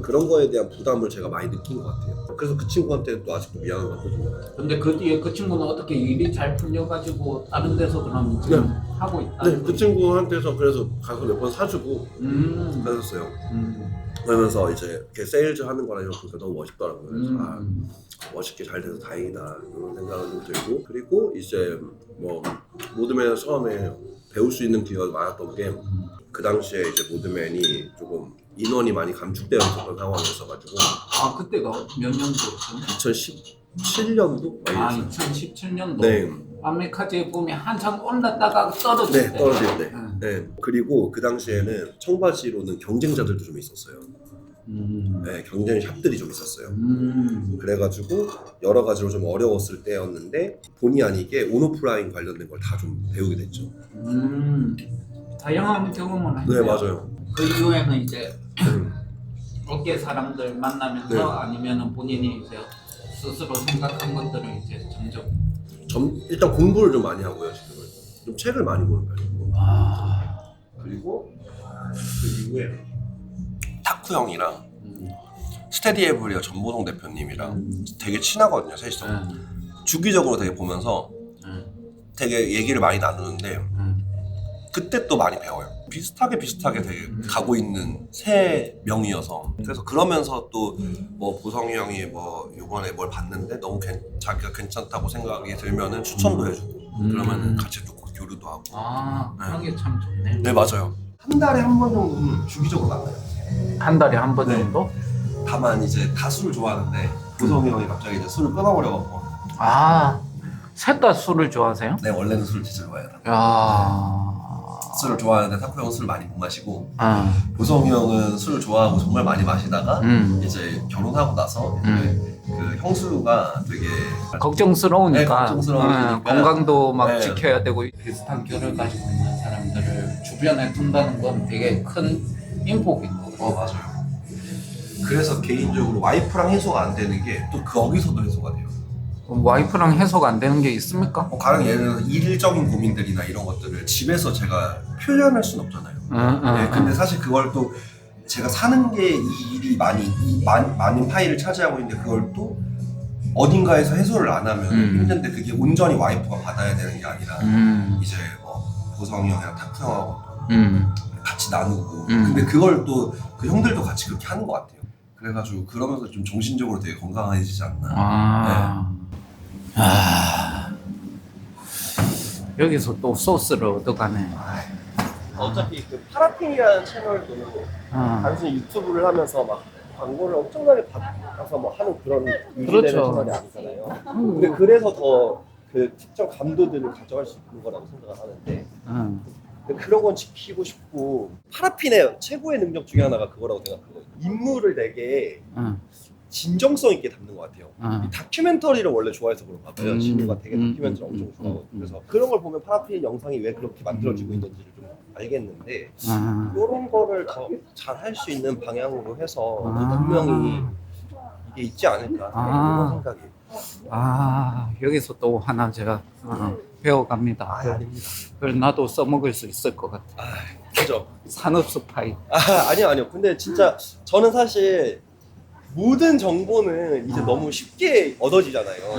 그런 거에 대한 부담을 제가 많이 느낀 것 같아요. 그래서 그 친구한테는 또 아직도 미안한 것 같거든요. 근데 그 뒤에 그 친구는 어떻게 일이 잘 풀려가지고 다른 데서 그럼 지금 하고 있다. 네, 그 친구한테서 그래서 가서 몇 번 사주고 그랬었어요. 그러면서 이제 이렇게 세일즈 하는 거랑 이런 거 보니까 너무 멋있더라고요. 그래서 멋있게 잘 돼서 다행이다 이런 생각은 좀 들고 그리고 이제 뭐 모드맨에서 처음에 배울 수 있는 기회가 많았던 게 그 당시에 이제 모드맨이 조금 인원이 많이 감축되어 있었던 상황이었어가지고 그때가 몇 년도였죠? 2017년도? 2017년도. 네. 아메카지에 보면 한참 올랐다가 떨어질 네, 때. 떨어질 때. 네. 그리고 그 당시에는 청바지로는 경쟁자들도 좀 있었어요. 네, 경쟁 샵들이 좀 있었어요. 그래가지고 여러 가지로 좀 어려웠을 때였는데 본의 아니게 온오프라인 관련된 걸 다 좀 배우게 됐죠. 다양한 경험을 했네요. 네, 맞아요. 그 이후에는 이제 업계 사람들 만나면서 네. 아니면은 본인이 이제 스스로 생각한 것들을 이제 점점 일단 공부를 좀 많이 하고요, 지금은. 좀 책을 많이 보는 편이고. 그리고 그 이후에 타쿠 형이랑 스테디 에브리어 전보성 대표님이랑 되게 친하거든요, 셋이서. 주기적으로 되게 보면서 되게 얘기를 많이 나누는데 그때 또 많이 배워요. 비슷하게 되게 가고 있는 세 명이어서 그래서 그러면서 또 뭐 보성이 형이 뭐 요번에 뭘 봤는데 너무 자기가 괜찮다고 생각이 들면은 추천도 해주고 그러면은 같이 또 교류도 하고. 그런 게 참 좋네요. 네 맞아요. 한 달에 한 번 정도는 주기적으로 만나요. 한 달에 한 번 네. 정도? 다만 이제 다 술을 좋아하는데 보성이 형이 갑자기 이제 술을 끊어버려갖고. 셋 다 술을 좋아하세요? 네 원래는 술을 진짜 좋아해요. 술을 좋아하는데 타쿠 형은 술을 많이 못 마시고 보성이 형은 술을 좋아하고 정말 많이 마시다가 이제 결혼하고 나서 이제 그 형수가 되게 걱정스러우니까, 네, 걱정스러우니까. 건강도 막 네. 지켜야 되고 비슷한 결을 가지고 있는 사람들을 주변에 둔다는 건 되게 큰 인복인 거고. 맞아요. 그래서 개인적으로 와이프랑 해소가 안 되는 게 또 거기서도 해소가 돼요. 그럼 와이프랑 해소가 안 되는 게 있습니까? 가령 예를 들어서 일적인 고민들이나 이런 것들을 집에서 제가 표현할 수는 없잖아요. 네, 근데 사실 그걸 또 제가 사는 게 이 일이 많은 파일을 차지하고 있는데 그걸 또 어딘가에서 해소를 안 하면 힘든데 그게 온전히 와이프가 받아야 되는 게 아니라 이제 뭐 보성이 형이랑 타쿠 형하고 또 같이 나누고 근데 그걸 또 그 형들도 같이 그렇게 하는 것 같아요. 그래가지고 그러면서 좀 정신적으로 되게 건강해지지 않나. 여기서 또 소스를 얻어가네. 어차피 그 파라핀이라는 채널도 단순히 유튜브를 하면서 막 광고를 엄청나게 받아서 뭐 하는 그런 유지되는 그렇죠. 채널이 아니잖아요. 근데 그래서 더 그 특정 감도들을 가져갈 수 있는 거라고 생각을 하는데 근데 그런 건 지키고 싶고 파라핀의 최고의 능력 중에 하나가 그거라고 생각하거든요. 인물을 되게 진정성 있게 담는 것 같아요. 이 다큐멘터리를 원래 좋아해서 그런가 봐요. 친구가 되게 다큐멘터리 엄청 좋아하거든요. 그래서 그런 걸 보면 파라핀 영상이 왜 그렇게 만들어지고 있는지를 좀 알겠는데 이런 거를 더 잘 할 수 있는 방향으로 해서 분명히 이게 있지 않을까 이런 생각이. 여기서 또 하나 제가 배워갑니다. 아닙니다. 그걸 나도 써먹을 수 있을 것 같아. 그죠? 산업수 파이. 아니요. 근데 진짜 저는 사실 모든 정보는 이제 너무 쉽게 얻어지잖아요.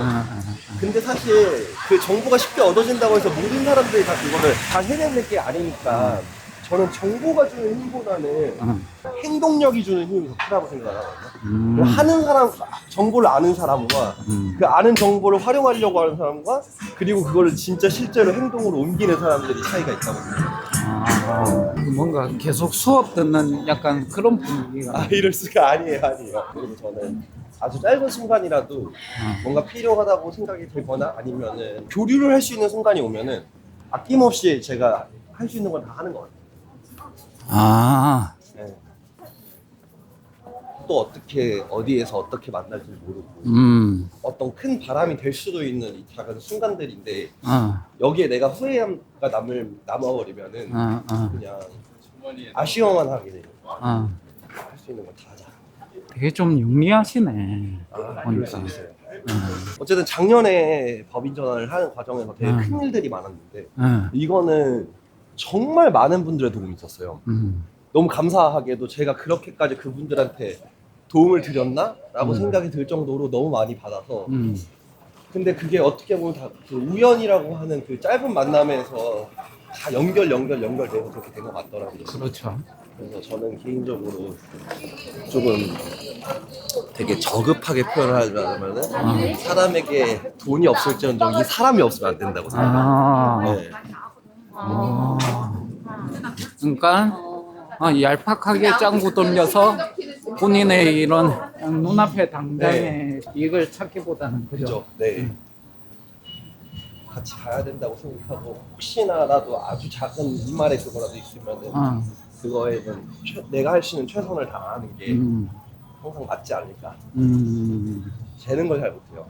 근데 사실 그 정보가 쉽게 얻어진다고 해서 모든 사람들이 다 그거를 다 해내는 게 아니니까 저는 정보가 주는 힘보다는 행동력이 주는 힘이 더 크다고 생각하거든요. 하는 사람, 정보를 아는 사람과 그 아는 정보를 활용하려고 하는 사람과 그리고 그거를 진짜 실제로 행동으로 옮기는 사람들이 차이가 있다고 생각해요. 뭔가 계속 수업 듣는 약간 그런 분위기가. 이럴 수가 아니에요. 그리고 저는 아주 짧은 순간이라도 뭔가 필요하다고 생각이 들거나 아니면은 교류를 할 수 있는 순간이 오면은 아낌없이 제가 할 수 있는 건 다 하는 것 같아요. 네. 또 어떻게 어디에서 어떻게 만날지 모르고 어떤 큰 바람이 될 수도 있는 이 작은 순간들인데 여기에 내가 후회가 남아버리면은 그냥 아쉬워만 하게 돼요. 할 수 있는 건 다 하자. 되게 좀 영리하시네. 그래서 어쨌든 작년에 법인 전환을 하는 과정에서 되게 큰 일들이 많았는데 이거는 정말 많은 분들의 도움이 있었어요. 너무 감사하게도 제가 그렇게까지 그분들한테 도움을 드렸나? 라고 생각이 들 정도로 너무 많이 받아서 근데 그게 어떻게 보면 다 그 우연이라고 하는 그 짧은 만남에서 다 연결돼서 그렇게 된 것 같더라고요. 그렇죠. 그래서 저는 개인적으로 조금 되게 저급하게 표현을 하자면은 사람에게 돈이 없을지언정 이 사람이 없으면 안 된다고 생각해요. 네. 그러니까 얄팍하게 짱구 돌려서 본인의 이런 눈앞에 당장의 이익을 찾기보다는 그죠? 네. 같이 가야 된다고 생각하고 혹시나라도 아주 작은 이말에 그거라도 있으면은 그거에는 내가 할 수 있는 최선을 다하는 게 항상 맞지 않을까. 재는 걸 잘 못해요.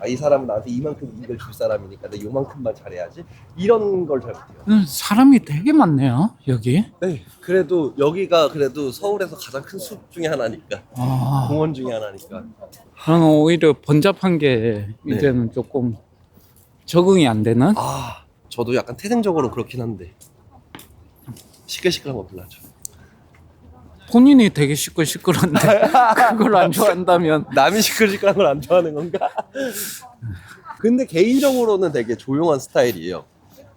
이 사람은 나한테 이만큼 이익을 줄 사람이니까 내가 요만큼만 잘해야지 이런 걸 잘 못해요. 사람이 되게 많네요 여기. 네. 그래도 여기가 그래도 서울에서 가장 큰 숲 중에 하나니까 공원 중에 하나니까. 저는 오히려 번잡한 게 이제는 조금 적응이 안 되는. 저도 약간 태생적으로 그렇긴 한데 시끌시끌한 거 별로 안 좋아해요. 본인이 되게 시끌시끌한데 그걸 안 좋아한다면 남이 시끌시끌한 걸 안 좋아하는 건가? 근데 개인적으로는 되게 조용한 스타일이에요.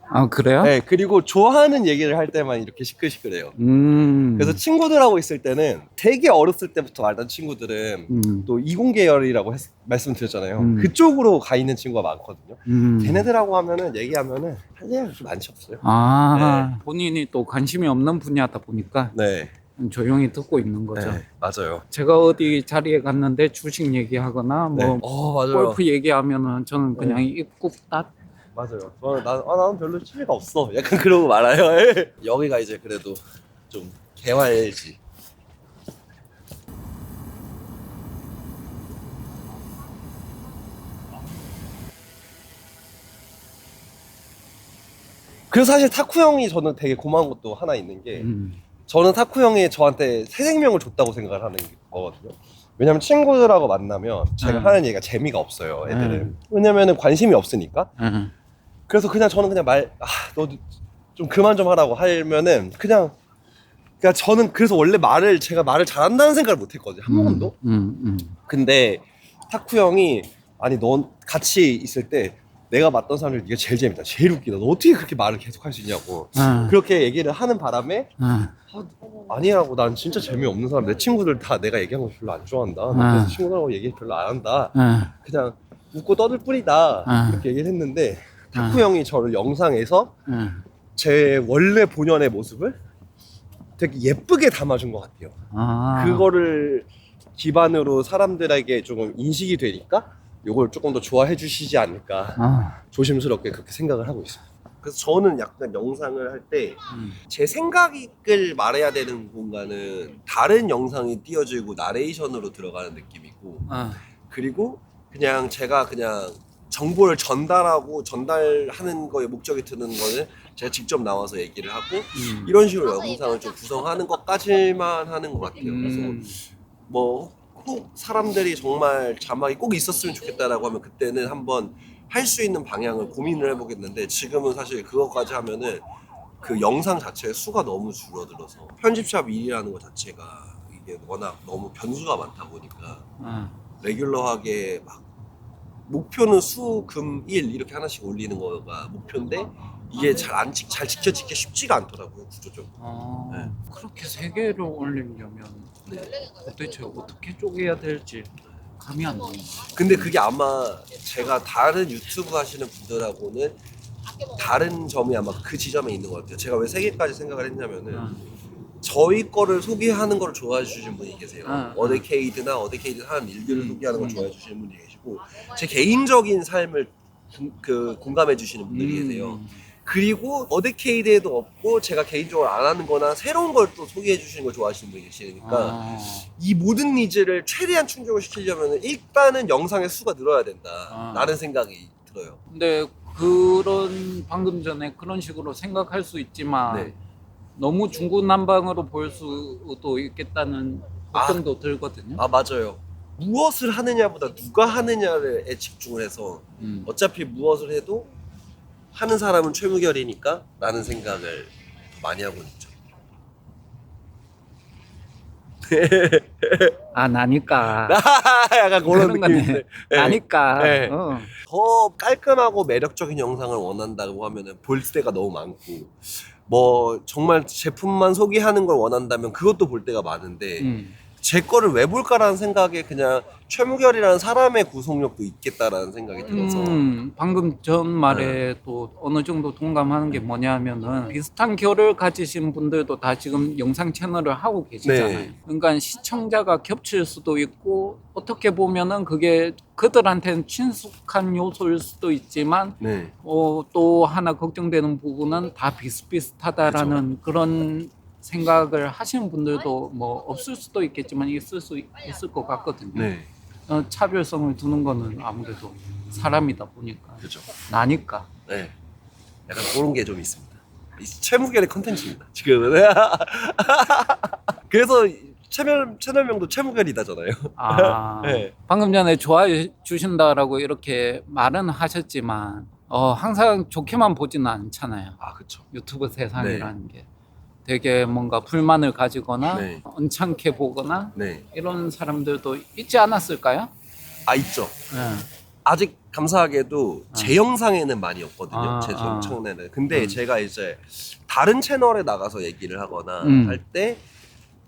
아 그래요? 네, 그리고 좋아하는 얘기를 할 때만 이렇게 시끌시끌해요. 그래서 친구들하고 있을 때는 되게 어렸을 때부터 알던 친구들은 또 이공계열이라고 말씀드렸잖아요. 그쪽으로 가 있는 친구가 많거든요. 걔네들하고 하면은 얘기하면은 할 얘기가 좀 많이 없어요. 아 본인이 또 관심이 없는 분야다 보니까 네, 조용히 듣고 있는 거죠. 네, 맞아요. 제가 어디 자리에 갔는데 주식 얘기하거나 뭐 네. 맞아요. 골프 얘기하면은 저는 그냥 입국 딱 맞아요. 저는 나는 별로 취미가 없어. 약간 그러고 말아요. 여기가 이제 그래도 좀 개활지. 그래서 사실 타쿠 형이 저는 되게 고마운 것도 하나 있는 게 저는 타쿠 형이 저한테 새 생명을 줬다고 생각을 하는 거거든요. 왜냐면 친구들하고 만나면 제가 하는 얘기가 재미가 없어요, 애들은. 왜냐면은 관심이 없으니까. 그래서 그냥 저는 그냥 너 좀 그만 좀 하라고 하면은 그러니까 저는 그래서 원래 제가 말을 잘한다는 생각을 못 했거든요, 한 번도. 근데 타쿠 형이 아니 넌 같이 있을 때 내가 봤던 사람 중에 네가 제일 재밌다, 제일 웃기다, 너 어떻게 그렇게 말을 계속 할 수 있냐고 그렇게 얘기를 하는 바람에 아니라고, 난 진짜 재미없는 사람, 내 친구들 다 내가 얘기하는 거 별로 안 좋아한다, 그래서 친구들하고 얘기 별로 안 한다, 그냥 웃고 떠들 뿐이다, 그렇게 얘기를 했는데 타쿠 형이 저를 영상에서 제 원래 본연의 모습을 되게 예쁘게 담아준 것 같아요. 그거를 기반으로 사람들에게 조금 인식이 되니까 이걸 조금 더 좋아해 주시지 않을까 조심스럽게 그렇게 생각을 하고 있어요. 그래서 저는 약간 영상을 할 때 제 생각을 말해야 되는 공간은 다른 영상이 띄워지고 나레이션으로 들어가는 느낌이고, 그리고 그냥 제가 그냥 정보를 전달하는 거에 목적이 드는 거는 제가 직접 나와서 얘기를 하고 이런 식으로 영상을 좀 구성하는 것까지만 하는 것 같아요. 그래서 뭐 꼭 사람들이 정말 자막이 꼭 있었으면 좋겠다라고 하면 그때는 한번 할 수 있는 방향을 고민을 해보겠는데, 지금은 사실 그것까지 하면은 그 영상 자체의 수가 너무 줄어들어서 편집샵 일이라는 것 자체가 이게 워낙 너무 변수가 많다 보니까 레귤러하게 막 목표는 수, 금, 일 이렇게 하나씩 올리는 거가 목표인데 이게 잘 지켜지기 쉽지가 않더라고요, 구조적으로. 네. 그렇게 세 개를 올리려면 도대체 어떻게 쪼개야 될지 감이 안 나요. 근데 그게 아마 제가 다른 유튜브 하시는 분들하고는 다른 점이 아마 그 지점에 있는 것 같아요. 제가 왜 세 개까지 생각을 했냐면은 저희 거를 소개하는 걸 좋아해 주시는 분이 계세요. 어데케이드나 어데케이드 하는 일들을 소개하는 걸 좋아해 주시는 분이 계시고, 제 개인적인 삶을 공감해 주시는 분들이 계세요. 그리고 어데케이드에도 없고 제가 개인적으로 안 하는 거나 새로운 걸 또 소개해 주시는 걸 좋아하시는 분이 계시니까 이 모든 니즈를 최대한 충족을 시키려면 일단은 영상의 수가 늘어야 된다 라는 생각이 들어요. 근데 방금 전에 그런 식으로 생각할 수 있지만 너무 중구난방으로 볼 수도 있겠다는 걱정도 들거든요. 맞아요. 무엇을 하느냐보다 누가 하느냐에 집중을 해서 어차피 무엇을 해도 하는 사람은 최무결이니까 라는 생각을 많이 하고 있죠. 나니까. 약간 그런 느낌인데. 나니까. 네. 더 깔끔하고 매력적인 영상을 원한다고 하면은 볼 때가 너무 많고, 뭐 정말 제품만 소개하는 걸 원한다면 그것도 볼 때가 많은데 제 거를 왜 볼까라는 생각에 그냥 최무결이라는 사람의 구속력도 있겠다라는 생각이 들어서 방금 전 말에 또 어느 정도 동감하는 게 뭐냐면은 비슷한 결을 가지신 분들도 다 지금 영상 채널을 하고 계시잖아요. 그러니까 시청자가 겹칠 수도 있고 어떻게 보면은 그게 그들한테는 친숙한 요소일 수도 있지만 또 하나 걱정되는 부분은 다 비슷비슷하다라는 그런 생각을 하시는 분들도 뭐 없을 수도 있겠지만 있을 것 같거든요. 차별성을 두는 거는 아무래도 사람이다 보니까. 그렇죠. 나니까. 약간 그런 게 좀 있습니다. 최무결의 컨텐츠입니다, 지금은. 그래서 채널명도 최무결이다잖아요. 방금 전에 좋아해 주신다라고 이렇게 말은 하셨지만 항상 좋게만 보지는 않잖아요. 그렇죠. 유튜브 세상이라는 게. 되게 뭔가 불만을 가지거나 언짢게 보거나 이런 사람들도 있지 않았을까요? 있죠. 아직 감사하게도 제 영상에는 많이 없거든요. 아, 제 아. 청내는. 근데 제가 이제 다른 채널에 나가서 얘기를 하거나 할 때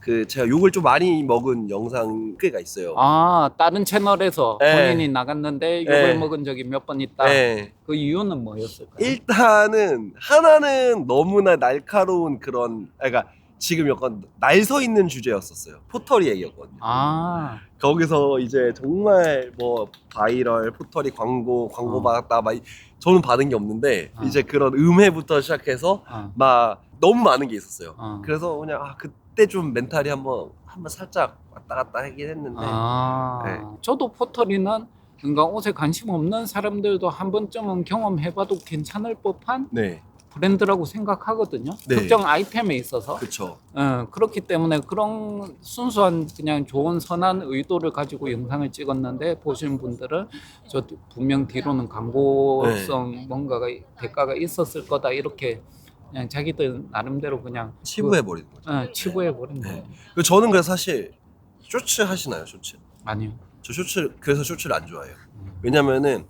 그 제가 욕을 좀 많이 먹은 영상 꽤가 있어요. 아, 다른 채널에서 네. 본인이 나갔는데 욕을 네. 먹은 적이 몇 번 있다. 네. 그 이유는 뭐였을까요? 일단은 하나는 너무나 날카로운 그런, 그러니까 지금 약간 날 서 있는 주제였었어요. 포털이 얘기였거든요. 아, 거기서 이제 정말 뭐 바이럴 포털이 광고 받았다 막 저는 받은 게 없는데 이제 그런 음해부터 시작해서 막 너무 많은 게 있었어요. 그래서 그냥 그때 좀 멘탈이 한번 살짝 왔다 갔다 하긴 했는데 네. 저도 포털이는 그러니까 옷에 관심 없는 사람들도 한 번쯤은 경험해봐도 괜찮을 법한 네, 브랜드라고 생각하거든요. 네. 특정 아이템에 있어서. 그렇죠. 그렇기 때문에 그런 순수한 그냥 좋은 선한 의도를 가지고 영상을 찍었는데 보시는 분들은 저 분명 뒤로는 광고성 뭔가가 대가가 있었을 거다 이렇게 그냥 자기들 나름대로 그냥 치부해 버리는 거죠. 치부해 버린 거예요. 저는 그래서 사실 쇼츠 하시나요, 쇼츠? 아니요. 저 그래서 쇼츠를 안 좋아해요. 왜냐면은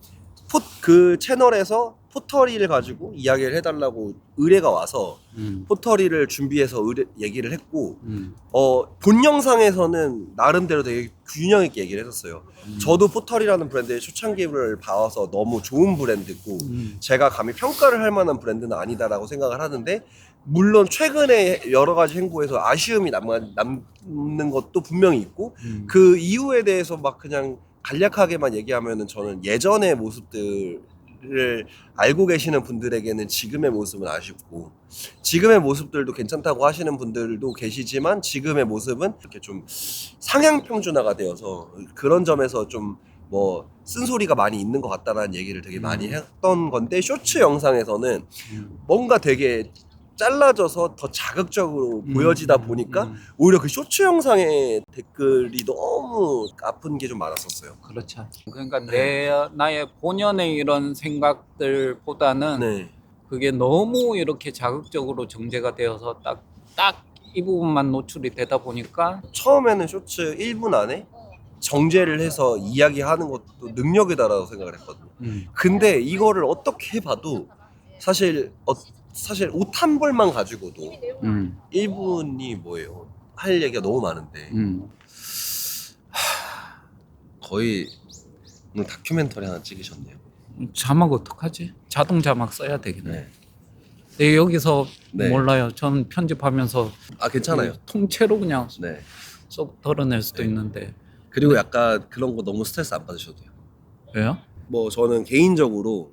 그 채널에서 포터리를 가지고 이야기를 해달라고 의뢰가 와서 포터리를 준비해서 얘기를 했고 본 영상에서는 나름대로 되게 균형 있게 얘기를 했었어요. 저도 포터리라는 브랜드의 초창기를 봐서 너무 좋은 브랜드고 제가 감히 평가를 할 만한 브랜드는 아니다라고 생각을 하는데 물론 최근에 여러 가지 행보에서 아쉬움이 남는 것도 분명히 있고 그 이유에 대해서 막 그냥 간략하게만 얘기하면은 저는 예전의 모습들을 알고 계시는 분들에게는 지금의 모습은 아쉽고 지금의 모습들도 괜찮다고 하시는 분들도 계시지만 지금의 모습은 이렇게 좀 상향 평준화가 되어서 그런 점에서 좀 뭐 쓴소리가 많이 있는 것 같다라는 얘기를 되게 많이 했던 건데 쇼츠 영상에서는 뭔가 되게 잘라져서 더 자극적으로 보여지다 보니까 오히려 그 쇼츠 영상의 댓글이 너무 아픈 게 좀 많았었어요. 그렇죠. 그러니까 나의 본연의 이런 생각들보다는 네. 그게 너무 이렇게 자극적으로 정제가 되어서 딱 이 부분만 노출이 되다 보니까 처음에는 쇼츠 1분 안에 정제를 해서 이야기하는 것도 능력이다라고 생각을 했거든요. 근데 이거를 어떻게 봐도 사실 옷 한 벌만 가지고도 1분이 뭐예요? 할 얘기가 너무 많은데 거의 오늘 다큐멘터리 하나 찍으셨네요. 자막 어떡하지? 자동 자막 써야 되겠네. 네. 네, 여기서 네. 몰라요. 저는 편집하면서 괜찮아요. 통째로 그냥 네. 쏙 덜어낼 수도 있는데. 그리고 약간 그런 거 너무 스트레스 안 받으셔도 돼요. 왜요? 뭐 저는 개인적으로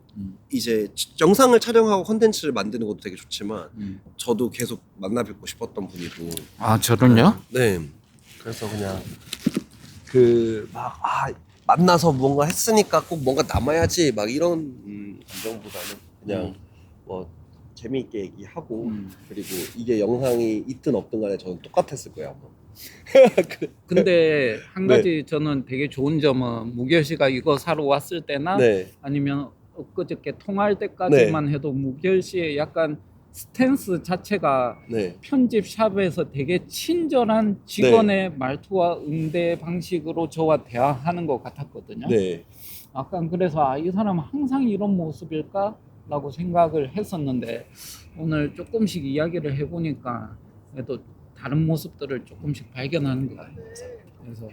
이제 영상을 촬영하고 컨텐츠를 만드는 것도 되게 좋지만 저도 계속 만나 뵙고 싶었던 분이고 아, 저는요? 네. 그래서 그냥 만나서 뭔가 했으니까 꼭 뭔가 남아야지 막 이런 감정보다는 그냥 뭐 재미있게 얘기하고 그리고 이게 영상이 있든 없든 간에 저는 똑같았을 거예요 아마. 근데 한 가지 저는 되게 좋은 점은 무결 씨가 이거 사러 왔을 때나 네. 아니면 엊그저께 통화할 때까지만 해도 무결 씨의 약간 스탠스 자체가 네. 편집샵에서 되게 친절한 직원의 말투와 응대 방식으로 저와 대화하는 것 같았거든요. 네. 약간 그래서 이 사람 항상 이런 모습일까? 라고 생각을 했었는데 오늘 조금씩 이야기를 해보니까 그래도 다른 모습들을 조금씩 발견하는 것 같아요. 그래서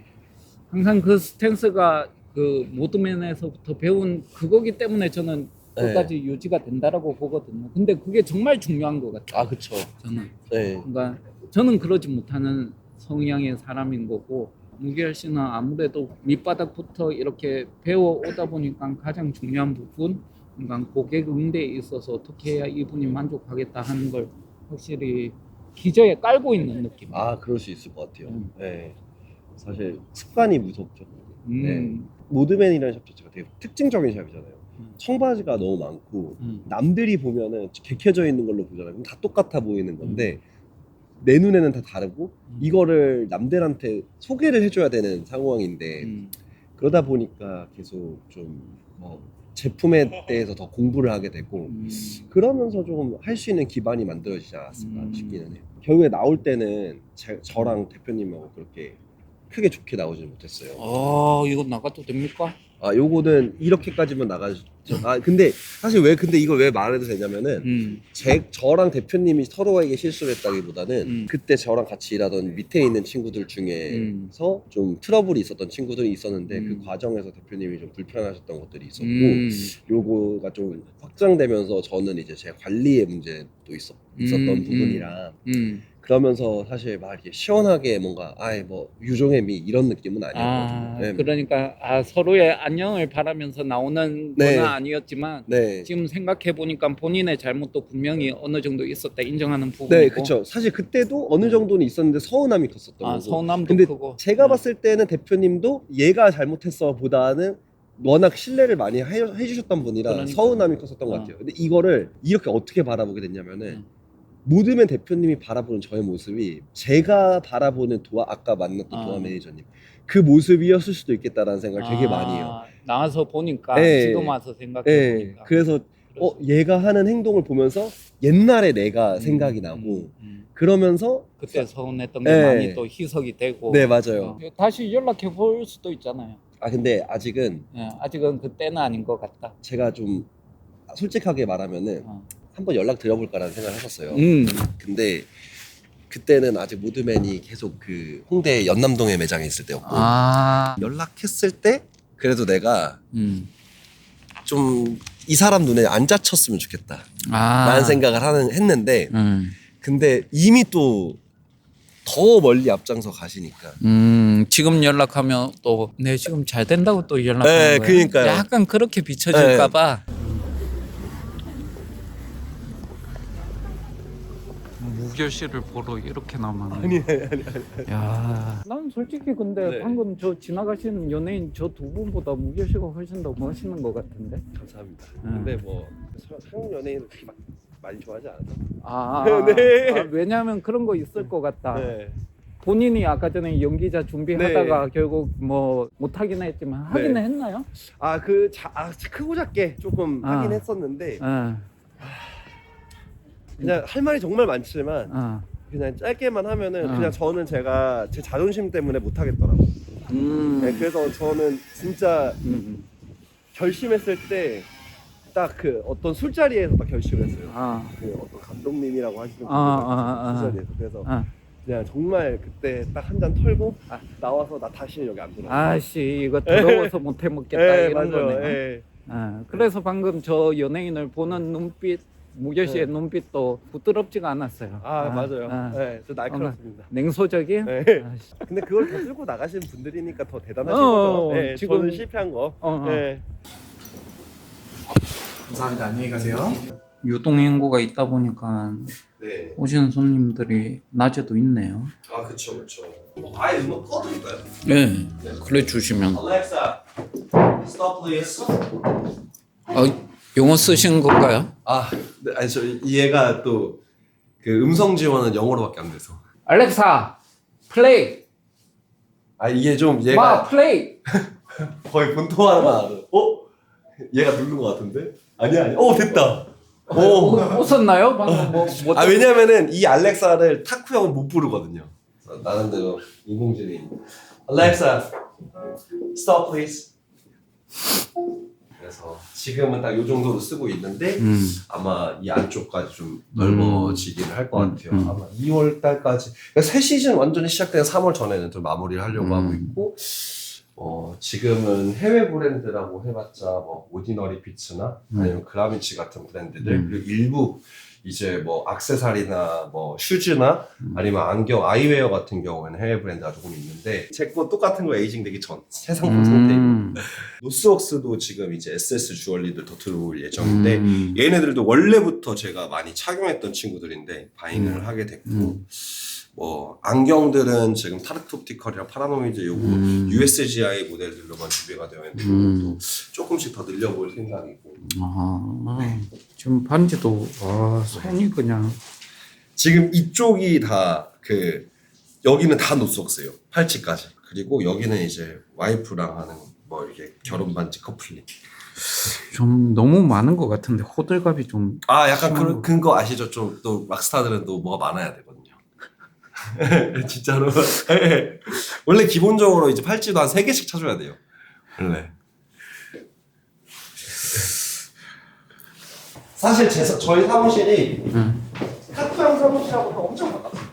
항상 그 스탠스가 그 모드맨에서부터 배운 그거기 때문에 저는 끝까지 유지가 된다라고 보거든요. 근데 그게 정말 중요한 것 같아요. 그쵸. 저는. 네. 그러니까 저는 그러지 못하는 성향의 사람인 거고 무결 씨는 아무래도 밑바닥부터 이렇게 배워 오다 보니까 가장 중요한 부분, 그러니까 고객 응대에 있어서 어떻게 해야 이분이 만족하겠다 하는 걸 확실히 기저에 깔고 있는 느낌. 그럴 수 있을 것 같아요. 네. 사실 습관이 무섭죠. 네. 음. 모드맨이라는 샵 자체가 되게 특징적인 샵이잖아요. 청바지가 너무 많고 남들이 보면은 객해져 있는 걸로 보잖아요. 그럼 다 똑같아 보이는 건데 내 눈에는 다 다르고 이거를 남들한테 소개를 해줘야 되는 상황인데 그러다 보니까 계속 좀 제품에 대해서 더 공부를 하게 되고 그러면서 조금 할 수 있는 기반이 만들어지지 않았을까 싶기는 해요. 결국에 나올 때는 저랑 대표님하고 그렇게 크게 좋게 나오지는 못했어요. 이거 나가도 됩니까? 아 요거는 이렇게까지만 나가죠. 아 근데 사실 왜 근데 이걸 왜 말해도 되냐면은 저랑 대표님이 서로에게 실수를 했다기보다는 그때 저랑 같이 일하던 밑에 있는 친구들 중에서 좀 트러블이 있었던 친구들이 있었는데 그 과정에서 대표님이 좀 불편하셨던 것들이 있었고 요거가 좀 확장되면서 저는 이제 제 관리의 문제도 있었던 부분이라 그러면서 사실 막 이렇게 시원하게 뭔가 아예 뭐 유종의 미 이런 느낌은 아니었거든요. 네. 그러니까 서로의 안녕을 바라면서 나오는 네. 건 아니었지만 네. 지금 생각해 보니까 본인의 잘못도 분명히 어느 정도 있었다 인정하는 부분이고. 네, 그렇죠. 사실 그때도 어느 정도는 있었는데 서운함이 컸었던 거고. 서운함도 근데 크고. 제가 봤을 때는 대표님도 얘가 잘못했어 보다는 워낙 신뢰를 많이 해주셨던 분이라 그러니까. 서운함이 컸었던 것 같아요. 근데 이거를 이렇게 어떻게 바라보게 됐냐면은 모드맨 대표님이 바라보는 저의 모습이 제가 바라보는 아까 만났던 도화 매니저님 그 모습이었을 수도 있겠다라는 생각을 되게 많이 해요. 나와서 보니까 네. 지금 와서 생각해 네, 보니까. 그래서 얘가 하는 행동을 보면서 옛날에 내가 생각이 나고 그러면서 그때 서운했던 게 네. 많이 또 희석이 되고. 네, 맞아요. 다시 연락해 볼 수도 있잖아요. 아 근데 아직은 아직은 그때는 아닌 것 같다. 제가 좀 솔직하게 말하면은 한번 연락 드려볼까라는 생각을 했었어요. 근데 그때는 아직 모드맨이 계속 그 홍대 연남동에 매장에 있을 때였고 연락했을 때 그래도 내가 좀 이 사람 눈에 안 자쳤으면 좋겠다 라는 생각을 했는데 근데 이미 또 더 멀리 앞장서 가시니까 지금 연락하면 또 내 지금 잘 된다고 또 연락하는 네, 거야. 그러니까요. 약간 그렇게 비춰질까 봐. 무결씨를 보러 이렇게 남았네. 야, 난 솔직히 근데 네. 방금 저 지나가시는 연예인 저 두 분보다 무결씨가 훨씬 더 멋있는 것 같은데. 감사합니다. 근데 뭐 한국 연예인은 그렇게 막 많이 좋아하지 않아서 네. 왜냐하면 그런 거 있을 것 같다. 네. 본인이 아까 전에 연기자 준비하다가 결국 뭐 못하긴 했지만 하긴 했나요? 크고 작게 조금 하긴 했었는데 예. 그냥 할 말이 정말 많지만 그냥 짧게만 하면은 그냥 저는 제가 제 자존심 때문에 못 하겠더라고요. 네, 그래서 저는 진짜 결심했을 때 딱 그 어떤 술자리에서 딱 결심을 했어요. 그 어떤 감독님이라고 하시는 분들 술자리에서 그래서 그냥 정말 그때 딱 한 잔 털고 나와서 나 다시는 여기 안 들어가. 아씨 이거 더러워서 못 해먹겠다 이런 맞아요. 거네요. 그래서 방금 저 연예인을 보는 눈빛 무결씨의 눈빛도 부드럽지가 않았어요. 맞아요. 저 날카롭습니다. 냉소적인. 근데 그걸 더 들고 나가시는 분들이니까 더 대단하신 어, 거죠. 지금- 저는 실패한 거. 감사합니다. 안녕히 가세요. 유동인구가 있다 보니까 네. 오시는 손님들이 낮에도 있네요. 그쵸. 아예 음악 꺼드릴까요? 네, 그래 주시면. Alexa, stop please. 영어 쓰신 건가요? 네, 아니 얘가 또 그 음성 지원은 영어로밖에 안 돼서. 알렉사, 플레이. 이게 좀 마, 얘가 플레이. 거의 본토화만 알아. 얘가 누른 것 같은데? 아니야. 됐다. 웃었나요? 방금 뭐 왜냐면은 이 알렉사를 타쿠 형은 못 부르거든요. 나름대로 인공지능이. Alexa, stop please. 그래서 지금은 딱 이 정도로 쓰고 있는데 아마 이 안쪽까지 좀 넓어지기는 할 것 같아요. 아마 2월 달까지. 그러니까 새 시즌 완전히 시작된 3월 전에는 좀 마무리를 하려고 하고 있고. 지금은 해외 브랜드라고 해봤자 뭐 오디너리 피츠나 아니면 그라미치 같은 브랜드들 그리고 일부 이제 뭐 액세서리나 뭐 슈즈나 아니면 안경 아이웨어 같은 경우에는 해외 브랜드가 조금 있는데 제 거 똑같은 거 에이징 되기 전 새 상품 상태이고 노스웍스도 지금 이제 SS 주얼리들 더 들어올 예정인데 얘네들도 원래부터 제가 많이 착용했던 친구들인데 바잉을 하게 됐고 뭐 안경들은 지금 타르트 옵티컬이랑 파라노이드 요거 USGI 모델들로만 준비가 되어 있는데 이것도 조금씩 더 늘려볼 생각이고 지금 반지도 손이 그냥 지금 이쪽이 다 여기는 다 노스웍스예요. 팔찌까지. 그리고 여기는 이제 와이프랑 하는 뭐 이렇게 결혼 반지 커플링. 좀 너무 많은 것 같은데 호들갑이 좀 약간 그런 거 아시죠? 좀 또 락스타들은 또 뭐가 많아야 되거든요. 진짜로. 원래 기본적으로 이제 팔찌도 한 3개씩 차줘야 돼요. 원래. 사실 저희 사무실이 응. 타쿠형 사무실하고도 엄청 가깝습니다.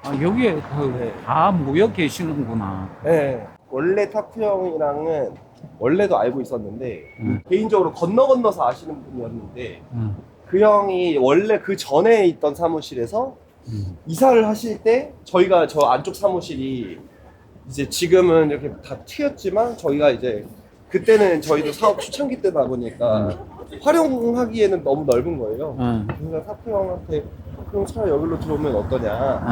아, 여기에 네. 다 모여 계시는구나. 네. 원래 타쿠형이랑은 원래도 알고 있었는데 응. 개인적으로 건너서 아시는 분이었는데 응. 그 형이 원래 그 전에 있던 사무실에서 응. 이사를 하실 때 저희가 저 안쪽 사무실이 이제 지금은 이렇게 다 튀었지만 저희가 이제 그때는 저희도 사업 초창기 때다 보니까 활용하기에는 너무 넓은 거예요. 응. 그래서 타쿠 형한테 그럼 차라리 여기로 들어오면 어떠냐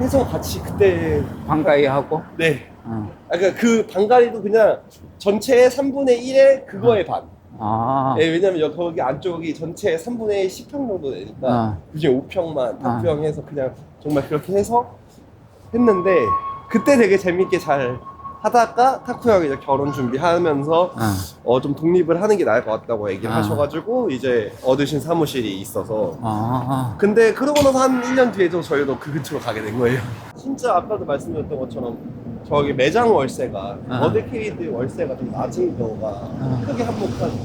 응. 해서 같이 그때 반가이 하고. 네. 응. 그러니까 그 방가리도 그냥 전체의 3분의 1의 그거의 반. 아. 네, 왜냐면 거기 안쪽이 전체의 3분의 10평 정도 되니까 그중에 5평만 타쿠 형 해서 그냥 정말 그렇게 해서 했는데 그때 되게 재밌게 잘 하다가 타쿠 형이 이제 결혼 준비하면서 좀 독립을 하는 게 나을 것 같다고 얘기를 하셔가지고 이제 얻으신 사무실이 있어서 근데 그러고 나서 한 1년 뒤에도 저희도 그 근처로 가게 된 거예요. 진짜 아까도 말씀드렸던 것처럼 저기 매장 월세가 어데케이드 월세가 좀 낮은 경우가 크게 한몫하죠.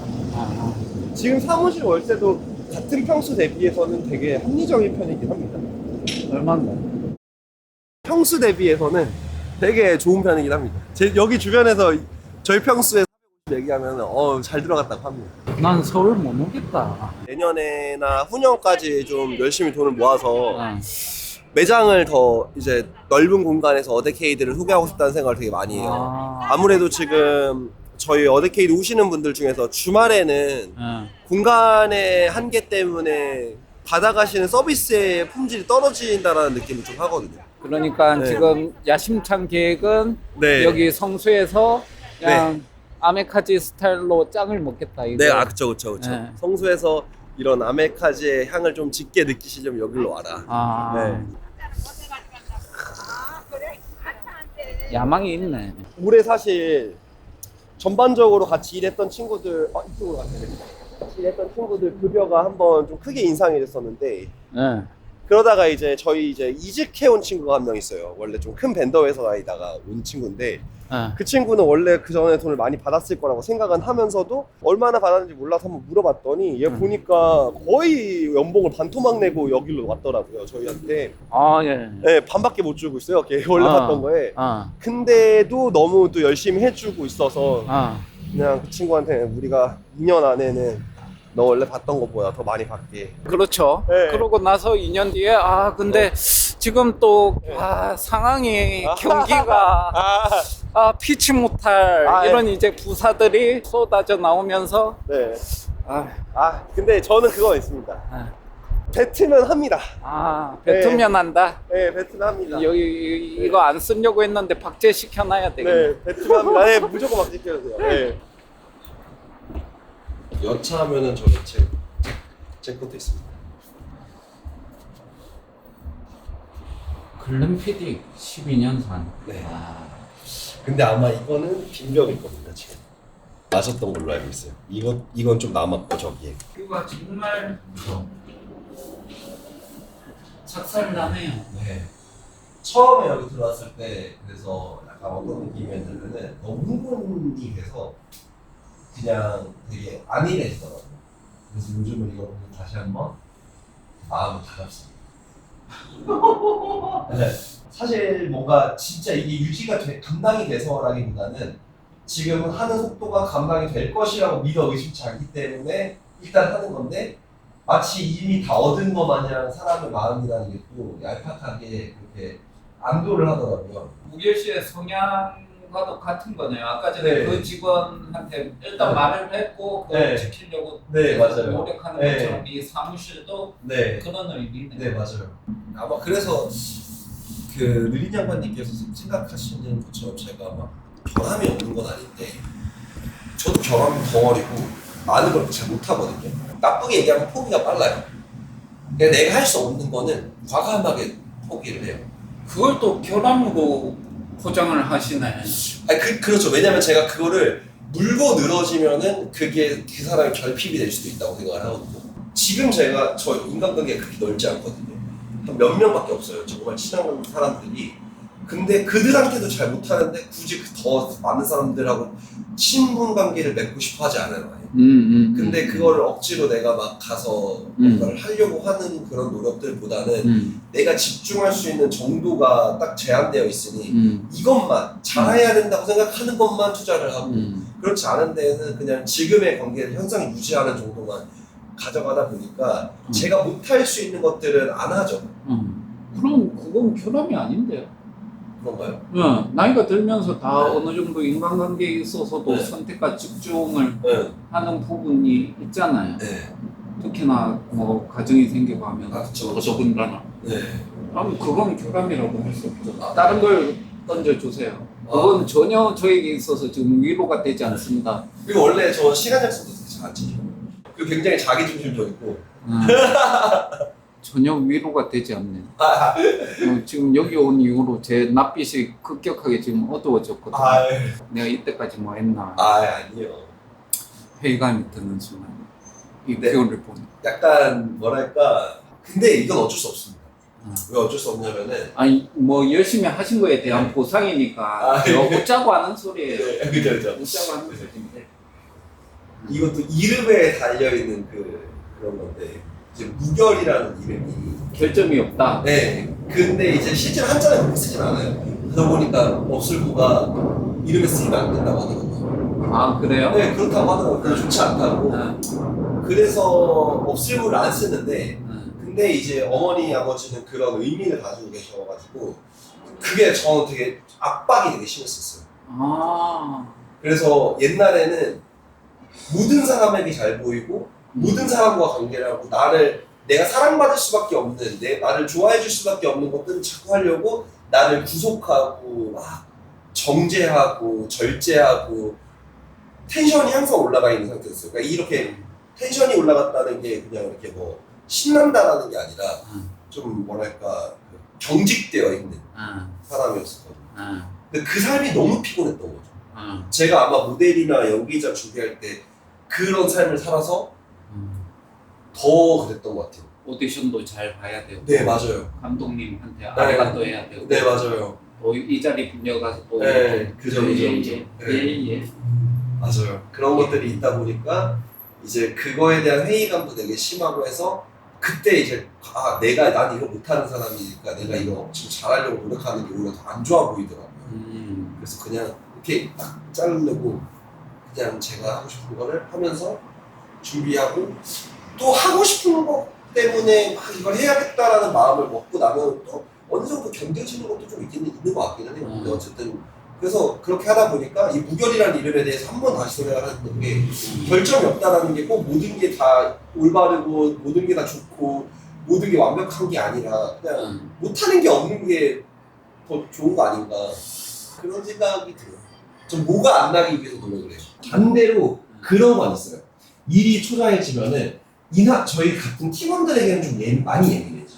지금 사무실 월세도 같은 평수 대비해서는 되게 합리적인 편이긴 합니다. 얼마인데? 평수 대비해서는 되게 좋은 편이긴 합니다. 여기 주변에서 저희 평수에 450 얘기하면 잘 들어갔다고 합니다. 난 서울 못 오겠다. 내년에나 후년까지 좀 열심히 돈을 모아서 매장을 더 이제 넓은 공간에서 어데케이드를 소개하고 싶다는 생각을 되게 많이 해요. 아무래도 지금 저희 어데케이드 오시는 분들 중에서 주말에는 공간의 한계 때문에 받아가시는 서비스의 품질이 떨어진다는 느낌을 좀 하거든요. 그러니까 네. 지금 야심찬 계획은 네. 여기 성수에서 그냥 아메카지 스타일로 짱을 먹겠다 이거. 네, 그쵸. 네. 성수에서 이런 아메카지의 향을 좀 짙게 느끼시려면 여기로 와라. 네. 야망이 있네. 올해 사실 전반적으로 같이 일했던 친구들 이쪽으로 가세요. 같이 일했던 친구들 급여가 한번 좀 크게 인상이 됐었는데 네. 그러다가 이제 저희 이제 이직해온 친구가 한 명 있어요. 원래 좀 큰 벤더 회사 다니다가 온 친구인데 그 친구는 원래 그 전에 돈을 많이 받았을 거라고 생각은 하면서도 얼마나 받았는지 몰라서 한번 물어봤더니 얘 보니까 거의 연봉을 반토막 내고 여기로 왔더라고요. 저희한테. 예. 네, 반밖에 못 주고 있어요. 걔 원래 받던 거에. 근데도 너무 또 열심히 해주고 있어서 그냥 그 친구한테 우리가 2년 안에는 너 원래 받던 것보다 더 많이 받게. 그렇죠. 네. 그러고 나서 2년 뒤에 근데 지금 또 상황이 경기가 피치 못할 이런 이제 부사들이 쏟아져 나오면서 네. 근데 저는 그거 있습니다. 뱉으면 합니다. 뱉으면 한다. 네, 뱉으면 합니다. 여기 이거 안 쓰려고 했는데 박제시켜놔야 되겠네. 네, 뱉으면 합니다. 네, 무조건 박제시켜주세요. 네. 여차하면은 저희 제 것도 있습니다. 글램피딕 12년 산. 네. 근데 아마 이거는 빈병일 겁니다 지금. 마셨던 걸로 알고 있어요. 이건 좀 남았고 저기에. 이거 정말 착살 나네요. 네. 처음에 여기 들어왔을 때 그래서 약간 어떤 느낌이었냐면은 너무 흥분이 돼서 그냥 되게 안일해지더라고요. 그래서 요즘은 이거 보면 다시 한번 마음을 다잡습니다. 네. 사실 뭔가 진짜 이게 유지가 감당이 돼서라기보다는 지금 하는 속도가 감당이 될 것이라고 믿어 의심치 않기 때문에 일단 하는 건데 마치 이미 다 얻은 것 마냥 사람의 마음이라는 게 또 얄팍하게 그렇게 안도를 하더라고요. 무길 씨의 성향과도 같은 거네요. 아까 전에 그 직원한테 일단 말을 했고 그걸 지키려고 맞아요. 노력하는 것처럼 이 사무실도 그런 의미네. 네, 맞아요. 아마 그래서 그 느린 양반님께서 생각하시는 것처럼 제가 막 결함이 없는 건 아닌데 저도 결함이 덩어리고 많은 걸 잘 못하거든요. 나쁘게 얘기하면 포기가 빨라요. 그러니까 내가 할 수 없는 거는 과감하게 포기를 해요. 그걸 또 결함으로 포장을 하시네. 그렇죠. 왜냐면 제가 그거를 물고 늘어지면은 그게 그 사람의 결핍이 될 수도 있다고 생각을 하거든요. 지금 제가 인간관계가 그렇게 넓지 않거든요. 몇 명밖에 없어요. 정말 친한 사람들이 근데 그들한테도 잘 못하는데 굳이 더 많은 사람들하고 친분 관계를 맺고 싶어 하지 않아요. 근데 그거를 억지로 내가 막 가서 뭔가를 하려고 하는 그런 노력들보다는 내가 집중할 수 있는 정도가 딱 제한되어 있으니 이것만 잘해야 된다고 생각하는 것만 투자를 하고 그렇지 않은 데에는 그냥 지금의 관계를 항상 유지하는 정도만 가져가다 보니까 제가 못할 수 있는 것들은 안 하죠. 그럼 그건 결함이 아닌데요. 그런가요? 나이가 들면서 다 네. 어느 정도 인간관계에 있어서도 네. 선택과 집중을 네. 하는 부분이 있잖아요. 네. 특히나 뭐 가정이 생기고 하면 아, 그쵸, 그쵸. 더더군다나. 네. 아니 그건 결함이라고 할 수 없죠. 다른 걸 던져주세요. 아. 그건 전혀 저에게 있어서 지금 위로가 되지 않습니다. 그리고 원래 저 시간 약속도 되게 잘 안 지켜요. 그리고 굉장히 자기중심적이고 전혀 위로가 되지 않네요. 지금 여기 온 이후로 제 낯빛이 급격하게 지금 어두워졌거든요. 내가 이때까지 뭐 했나 아니요. 회의감이 드는 순간 이 네. 표현을 보니 약간 뭐랄까 근데 이건 어쩔 수 없습니다. 아. 왜 어쩔 수 없냐면은 아니 뭐 열심히 하신 거에 대한 보상이니까 네. 웃자고 하는 소리예요. 그죠 그죠. 웃자고 하는 소리인데 이것도 이름에 달려있는 그런 건데 이제 무결이라는 이름이 결점이 없다. 네 근데 이제 실제로 한자를 그렇게 쓰진 않아요. 그러다 보니까 없을구가 이름에 쓰이면 안 된다고 하더라고요. 아 그래요? 네 그렇다고 하더라고요. 그래서 좋지 않다고. 아, 그래서 없을구를 안 쓰는데 아. 근데 이제 어머니 아버지는 그런 의미를 가지고 계셔가지고 그게 저는 되게 압박이 되게 심했었어요. 아. 그래서 옛날에는 모든 사람에게 잘 보이고 모든 사람과 관계를 하고 내가 사랑받을 수밖에 없는 나를 좋아해 줄 수밖에 없는 것들을 자꾸 하려고 나를 구속하고 막 정죄하고 절제하고 텐션이 항상 올라가 있는 상태였어요. 그러니까 이렇게 텐션이 올라갔다는 게 그냥 이렇게 뭐 신난다라는 게 아니라 좀 뭐랄까 경직되어 있는 사람이었거든요. 근데 그 삶이 너무 피곤했던 거죠. 제가 아마 모델이나 연기자 준비할 때 그런 삶을 살아서 더 그랬던 것 같아요. 오디션도 잘 봐야 되고. 네 맞아요. 감독님한테 아리가또 해야 되고. 네 맞아요. 또 이 자리 빌려가서 또. 네 그죠 그죠 예, 그죠. 예. 맞아요. 그런 것들이 있다 보니까 이제 그거에 대한 회의감도 되게 심하고 해서 그때 이제 난 이거 못하는 사람이니까 내가 이거 지금 잘하려고 노력하는 게 오히려 더 안 좋아 보이더라고요. 그래서 그냥 이렇게 딱 자르려고 그냥 제가 하고 싶은 거를 하면서 준비하고 또 하고 싶은 것 때문에 막 이걸 해야겠다라는 마음을 먹고 나면 또 어느 정도 견뎌지는 것도 좀 있는 것 같기는 해요. 근데 어쨌든 그래서 그렇게 하다 보니까 이 무결이라는 이름에 대해서 한 번 다시 생각을 했던 게 결점이 없다라는 게 꼭 모든 게 다 올바르고 모든 게 다 좋고 모든 게 완벽한 게 아니라 그냥 못하는 게 없는 게 더 좋은 거 아닌가 그런 생각이 들어요. 좀 뭐가 안 나기 위해서 노력을 해요. 반대로 그런 건 있어요. 일이 초라해지면은 저희 같은 팀원들에게는 좀 많이 예민해져.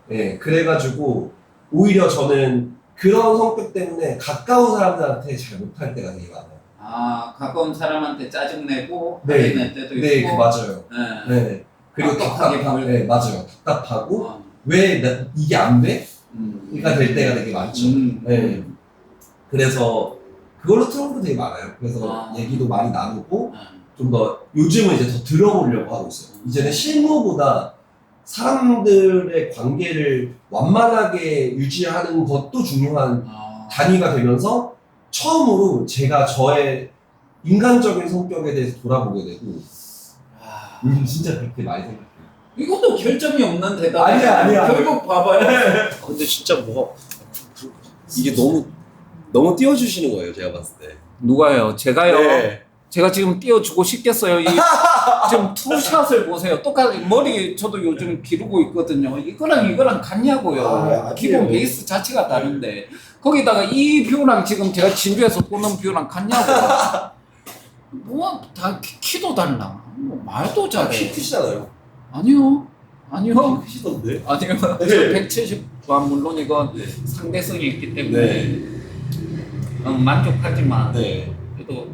네, 그래가지고 오히려 저는 그런 성격 때문에 가까운 사람들한테 잘 못할 때가 되게 많아요. 아 가까운 사람한테 짜증내고 네. 화내는 때도 있고. 네, 맞아요. 네. 네. 그리고 답답하게 답답하고, 네, 맞아요. 답답하고 어. 왜 이게 안 돼? 가 될 때가 되게 많죠. 네. 그래서 그걸로 트러블도 되게 많아요. 그래서 얘기도 많이 나누고 좀 더 요즘은 이제 더 들어보려고 하고 있어요. 이제는 실무보다 사람들의 관계를 완만하게 유지하는 것도 중요한 단위가 되면서 처음으로 제가 저의 인간적인 성격에 대해서 돌아보게 되고 요즘 진짜 그렇게 많이 생각해요. 이것도 결점이 없는 대답. 아니야. 결국 봐봐요. 근데 진짜 이게 너무 띄워주시는 거예요, 제가 봤을 때. 누가요? 제가요. 네. 제가 지금 띄워주고 싶겠어요. 지금 투샷을 보세요. 똑같이 머리 저도 요즘 기르고 있거든요. 이거랑 같냐고요. 기본 베이스 자체가 다른데 거기다가 이 뷰랑 지금 제가 진주에서 보는 뷰랑 같냐고요. 뭐 다 키도 달라. 뭐 말도 잘해. 키 크시잖아요. 아니요. 형 크시던데? 아니요. 네. 170와 물론 이건 네. 상대성이 있기 때문에 만족하지만 네. 그래도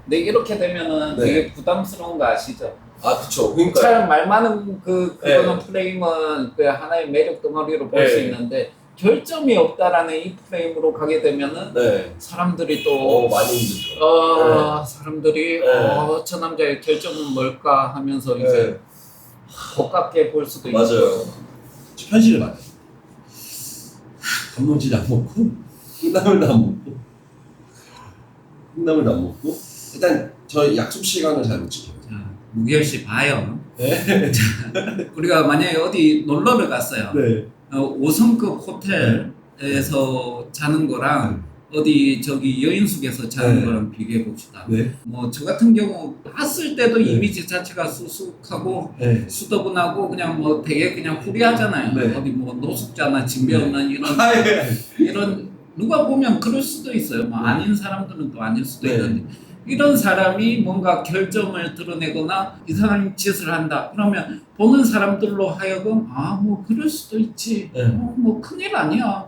근데 이렇게 되면은 네. 되게 부담스러운 거 아시죠? 아 그쵸. 그러니까 잘 말 많은 그거는 네. 프레임은 그 하나의 매력 덩어리로 볼 수 네. 있는데 결점이 없다라는 이 프레임으로 가게 되면은 네. 사람들이 또 많이 힘들죠. 사람들이 네. 저 남자의 결점은 뭘까 하면서 네. 이제 고깝게 볼 수도 있고. 맞아요. 저 현실을 말해요. 단무지를 안 먹고 콩나물도 안 먹고 콩나물도 안 먹고 일단 저희 약속 시간을 잘 못 지켜요. 자, 무결 씨 봐요. 네. 우리가 만약에 어디 놀러를 갔어요. 네. 5성급 호텔에서 자는 거랑 어디 저기 여인숙에서 자는 네. 거랑 비교해 봅시다. 네. 뭐 저 같은 경우 봤을 때도 이미지 자체가 수숙하고 네. 수더분하고 그냥 뭐 되게 그냥 후리하잖아요. 네. 어디 뭐 노숙자나 진배 없는 이런 예. 이런 누가 보면 그럴 수도 있어요. 뭐 아닌 사람들은 또 아닐 수도 네. 있는데 이런 사람이 뭔가 결점을 드러내거나 이상한 짓을 한다. 그러면 보는 사람들로 하여금 뭐 그럴 수도 있지. 네. 뭐 큰일 아니야.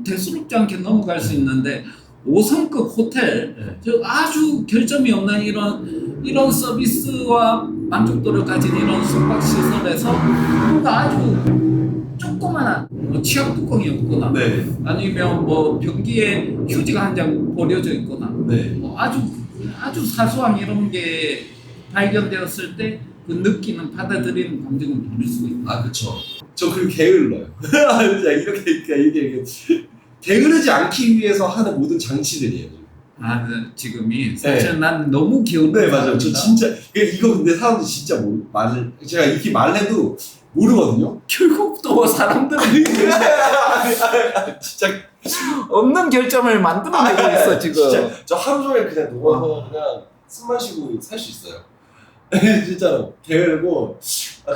대수롭지 않게 넘어갈 수 있는데 5성급 호텔 네. 저 아주 결점이 없는 이런 서비스와 만족도를 가진 이런 숙박시설에서 뭔가 아주 조그만한 뭐 치약 뚜껑이 없거나 네. 아니면 뭐 변기에 휴지가 한 장 버려져 있거나 네. 뭐 아주 사소한 이런 게 발견되었을 때 그 느끼는 받아들이는 감정은 다를 수가 있다. 아 그쵸. 저 그리고 게을러요. 진짜 이게 게으르지 않기 위해서 하는 모든 장치들이에요. 지금이 사실 난 너무 기운. 네 맞아요. 저 진짜 이거 근데 사람들이 진짜 말을 제가 이렇게 말해도 모르거든요. 결국 또 사람들은 진짜 없는 결점을 만들어내고 있어 지금. 진짜 저 하루 종일 그냥 누워서 그냥 숨 마시고 살 수 있어요. 진짜로 게으르고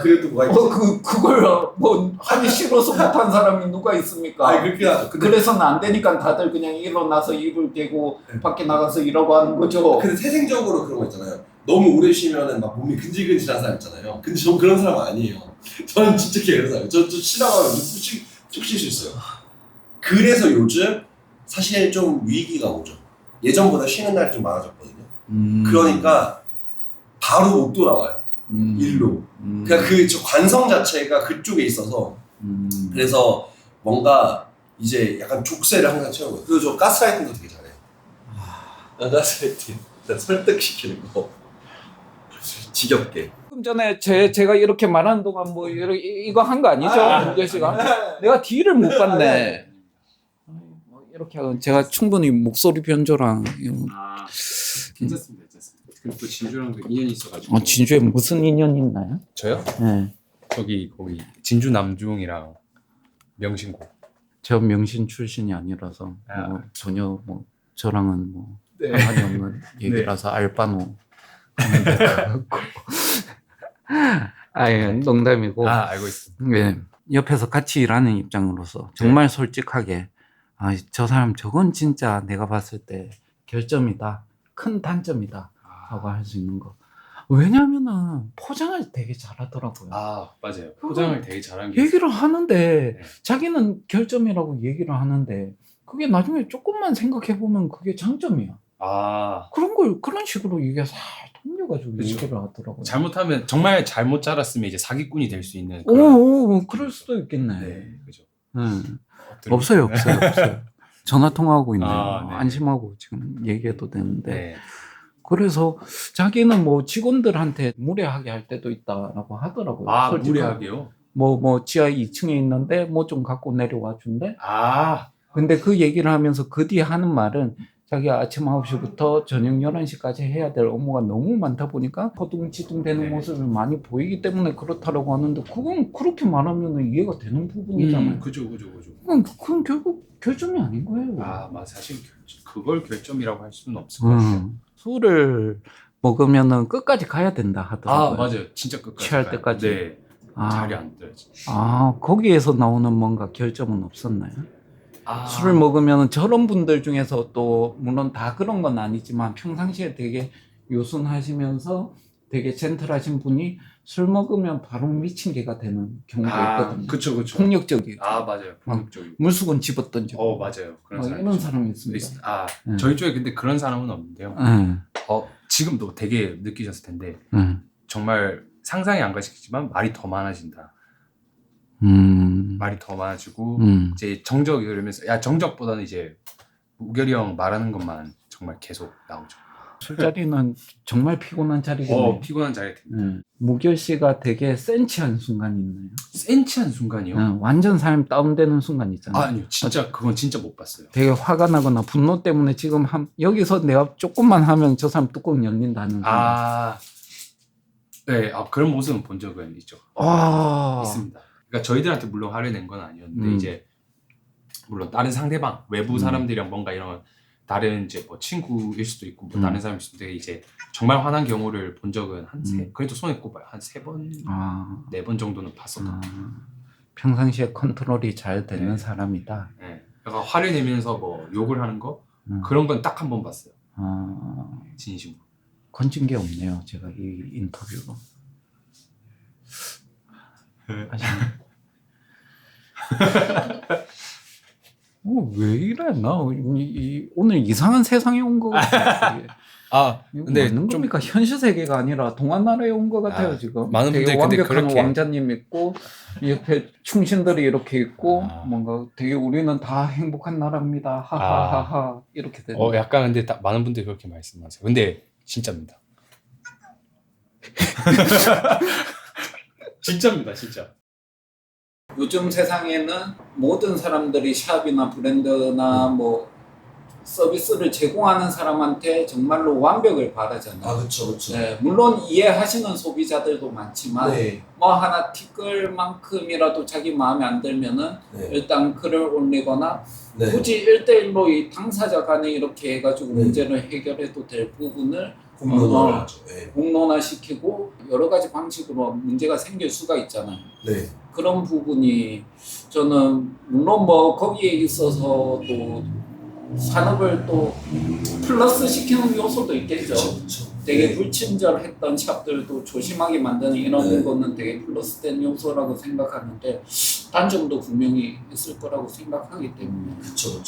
그래도 뭐가 있지? 그걸 뭐 하기 싫어서 못한 사람이 누가 있습니까? 아니 그렇게 하죠. 그래서는 안 되니까 다들 그냥 일어나서 이불 깨고 밖에 나가서 일하고 하는 거죠. 근데 태생적으로 그런 거 있잖아요. 너무 오래 쉬면은 막 몸이 근질근질한 사람 있잖아요. 근데 전 그런 사람 아니에요. 저는 진짜 게으른 사람이에요. 저 쉬다가 쭉 쉴 수 있어요. 그래서 요즘 사실 좀 위기가 오죠. 예전보다 쉬는 날이 좀 많아졌거든요. 그러니까 바로 못 돌아와요. 일로. 그러니까 저 관성 자체가 그쪽에 있어서 그래서 뭔가 이제 약간 족쇄를 항상 채우고 그리고 저 가스라이팅도 되게 잘해요. 가스라이팅 설득시키는 거 지겹게. 조금 전에 제가 이렇게 말하는 동안 뭐 이거 한 거 아니죠? 문재 씨가? 내가 뒤를 못 봤네. 이렇게 하고 제가 충분히 목소리 변조랑 괜찮습니다. 그리고 또 진주랑도 인연이 있어가지고. 진주에 무슨 인연이 있나요? 저요? 네. 거기 진주 남중이랑 명신고. 저 명신 출신이 아니라서 뭐 전혀 뭐 저랑은 뭐 네. 상관이 없는 얘기라서 알바노 예, 농담이고. 알고 있습니다. 예, 옆에서 같이 일하는 입장으로서 정말 솔직하게 저 사람 저건 진짜 내가 봤을 때 결점이다, 큰 단점이다 라고 할 수 있는 거. 왜냐면은 포장을 되게 잘하더라고요. 맞아요. 포장을 되게 잘한 게 얘기를 하는데 네. 자기는 결점이라고 얘기를 하는데 그게 나중에 조금만 생각해 보면 그게 장점이야. 그런 식으로 얘기가 살 돌려가지고 그쵸. 얘기를 하더라고요. 잘못하면 정말 잘못 자랐으면 이제 사기꾼이 될 수 있는 그럴 수도 있겠네. 네, 그죠. 없어요. 전화 통화하고 있네요. 네. 안심하고 지금 얘기해도 되는데. 네. 그래서 자기는 뭐 직원들한테 무례하게 할 때도 있다라고 하더라고요. 솔직하게. 무례하게요? 뭐 지하 2층에 있는데 뭐 좀 갖고 내려와 준대. 아, 근데 그 얘기를 하면서 그 뒤에 하는 말은 자기가 아침 9시부터 저녁 11시까지 해야 될 업무가 너무 많다 보니까 허둥지둥 되는 네. 모습을 많이 보이기 때문에 그렇다라고 하는데 그건 그렇게 말하면 이해가 되는 부분이잖아요. 그죠. 그건 결국 결점이 아닌 거예요. 사실 그걸 결점이라고 할 수는 없을 것 같아요. 술을 먹으면은 끝까지 가야 된다 하더라고요. 맞아요. 진짜 끝까지. 취할 가요. 때까지. 네. 자리 안 들어야지. 거기에서 나오는 뭔가 결점은 없었나요? 술을 먹으면 저런 분들 중에서 또 물론 다 그런 건 아니지만 평상시에 되게 요순하시면서 되게 젠틀하신 분이 술 먹으면 바로 미친 개가 되는 경우가 있거든요. 그쵸. 폭력적이에요. 맞아요. 폭력적이고. 물수건 집어던지고. 맞아요. 그런 사람. 이런 사람이 있습니다. 네. 저희 쪽에 근데 그런 사람은 없는데요. 네. 지금도 되게 느끼셨을 텐데 네. 정말 상상이 안 가시겠지만 말이 더 많아진다. 말이 더 많아지고 이제 정적이 그러면서 야 정적보다는 이제 우결이 형 말하는 것만 정말 계속 나오죠. 술자리는 정말 피곤한 자리겠네요. 피곤한 자리. 무결 씨가 되게 센치한 순간이 있나요? 센치한 순간이요? 완전 삶 다운되는 순간 있잖아요. 아니요, 진짜 그건 진짜 못 봤어요. 되게 화가 나거나 분노 때문에 지금 여기서 내가 조금만 하면 저 사람 뚜껑 열린다는 순간. 네, 그런 모습은 본 적은 있죠. 있습니다. 그러니까 저희들한테 물론 화를 낸 건 아니었는데 이제 물론 다른 상대방 외부 사람들이랑 뭔가 이런 다른 이제 뭐 친구일 수도 있고 뭐 다른 사람일 수도 있는데 이제 정말 화난 경우를 본 적은 그래도 손에 꼽아요. 한 3번, 4번 정도는 봤었던. 평상시에 컨트롤이 잘 되는 사람이다. 네. 약간 화를 내면서 뭐 욕을 하는 거 그런 건 딱 한 번 봤어요. 진심으로. 건진 게 없네요. 제가 이 인터뷰로. 왜 이래? 나 오늘 이상한 세상에 온 거 같아. 근데 맞는 좀 겁니까? 현실 세계가 아니라 동안 나라에 온 것 같아요 지금. 많은 되게 분들이 근데 완벽한 그렇게 왕자님 있고 옆에 충신들이 이렇게 있고 뭔가 되게 우리는 다 행복한 나라입니다. 하하하하 이렇게 되는. 약간 근데 딱 많은 분들이 그렇게 말씀하세요. 근데 진짜입니다. 진짜입니다, 진짜. 요즘 세상에는 모든 사람들이 샵이나 브랜드나 뭐 서비스를 제공하는 사람한테 정말로 완벽을 바라잖아요. 그쵸. 네, 물론 이해하시는 소비자들도 많지만 뭐 하나 티끌 만큼이라도 자기 마음에 안 들면은 일단 글을 올리거나 굳이 1대1로 이 당사자 간에 이렇게 해가지고 문제를 해결해도 될 부분을 공론화를 하죠. 공론화시키고 여러 가지 방식으로 문제가 생길 수가 있잖아요. 그런 부분이 저는 물론 뭐 거기에 있어서도 산업을 또 플러스 시키는 요소도 있겠죠. 되게 불친절했던 샵들도 조심하게 만드는 이런 거는 되게 플러스된 요소라고 생각하는데 단점도 분명히 있을 거라고 생각하기 때문에. 그쵸.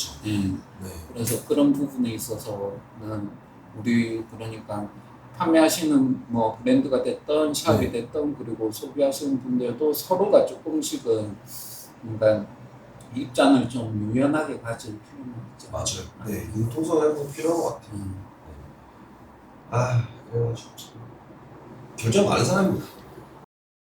그래서 그런 부분에 있어서는 우리 그러니까 판매하시는 뭐 브랜드가 됐던 샵이 됐던 그리고 소비하시는 분들도 서로가 조금씩은 그러니까 입장을 좀 유연하게 가질 필요는 있죠. 맞아요. 융통성을 해보면 필요한 것 같아요. 그래가지고 결정 많은 사람입니다.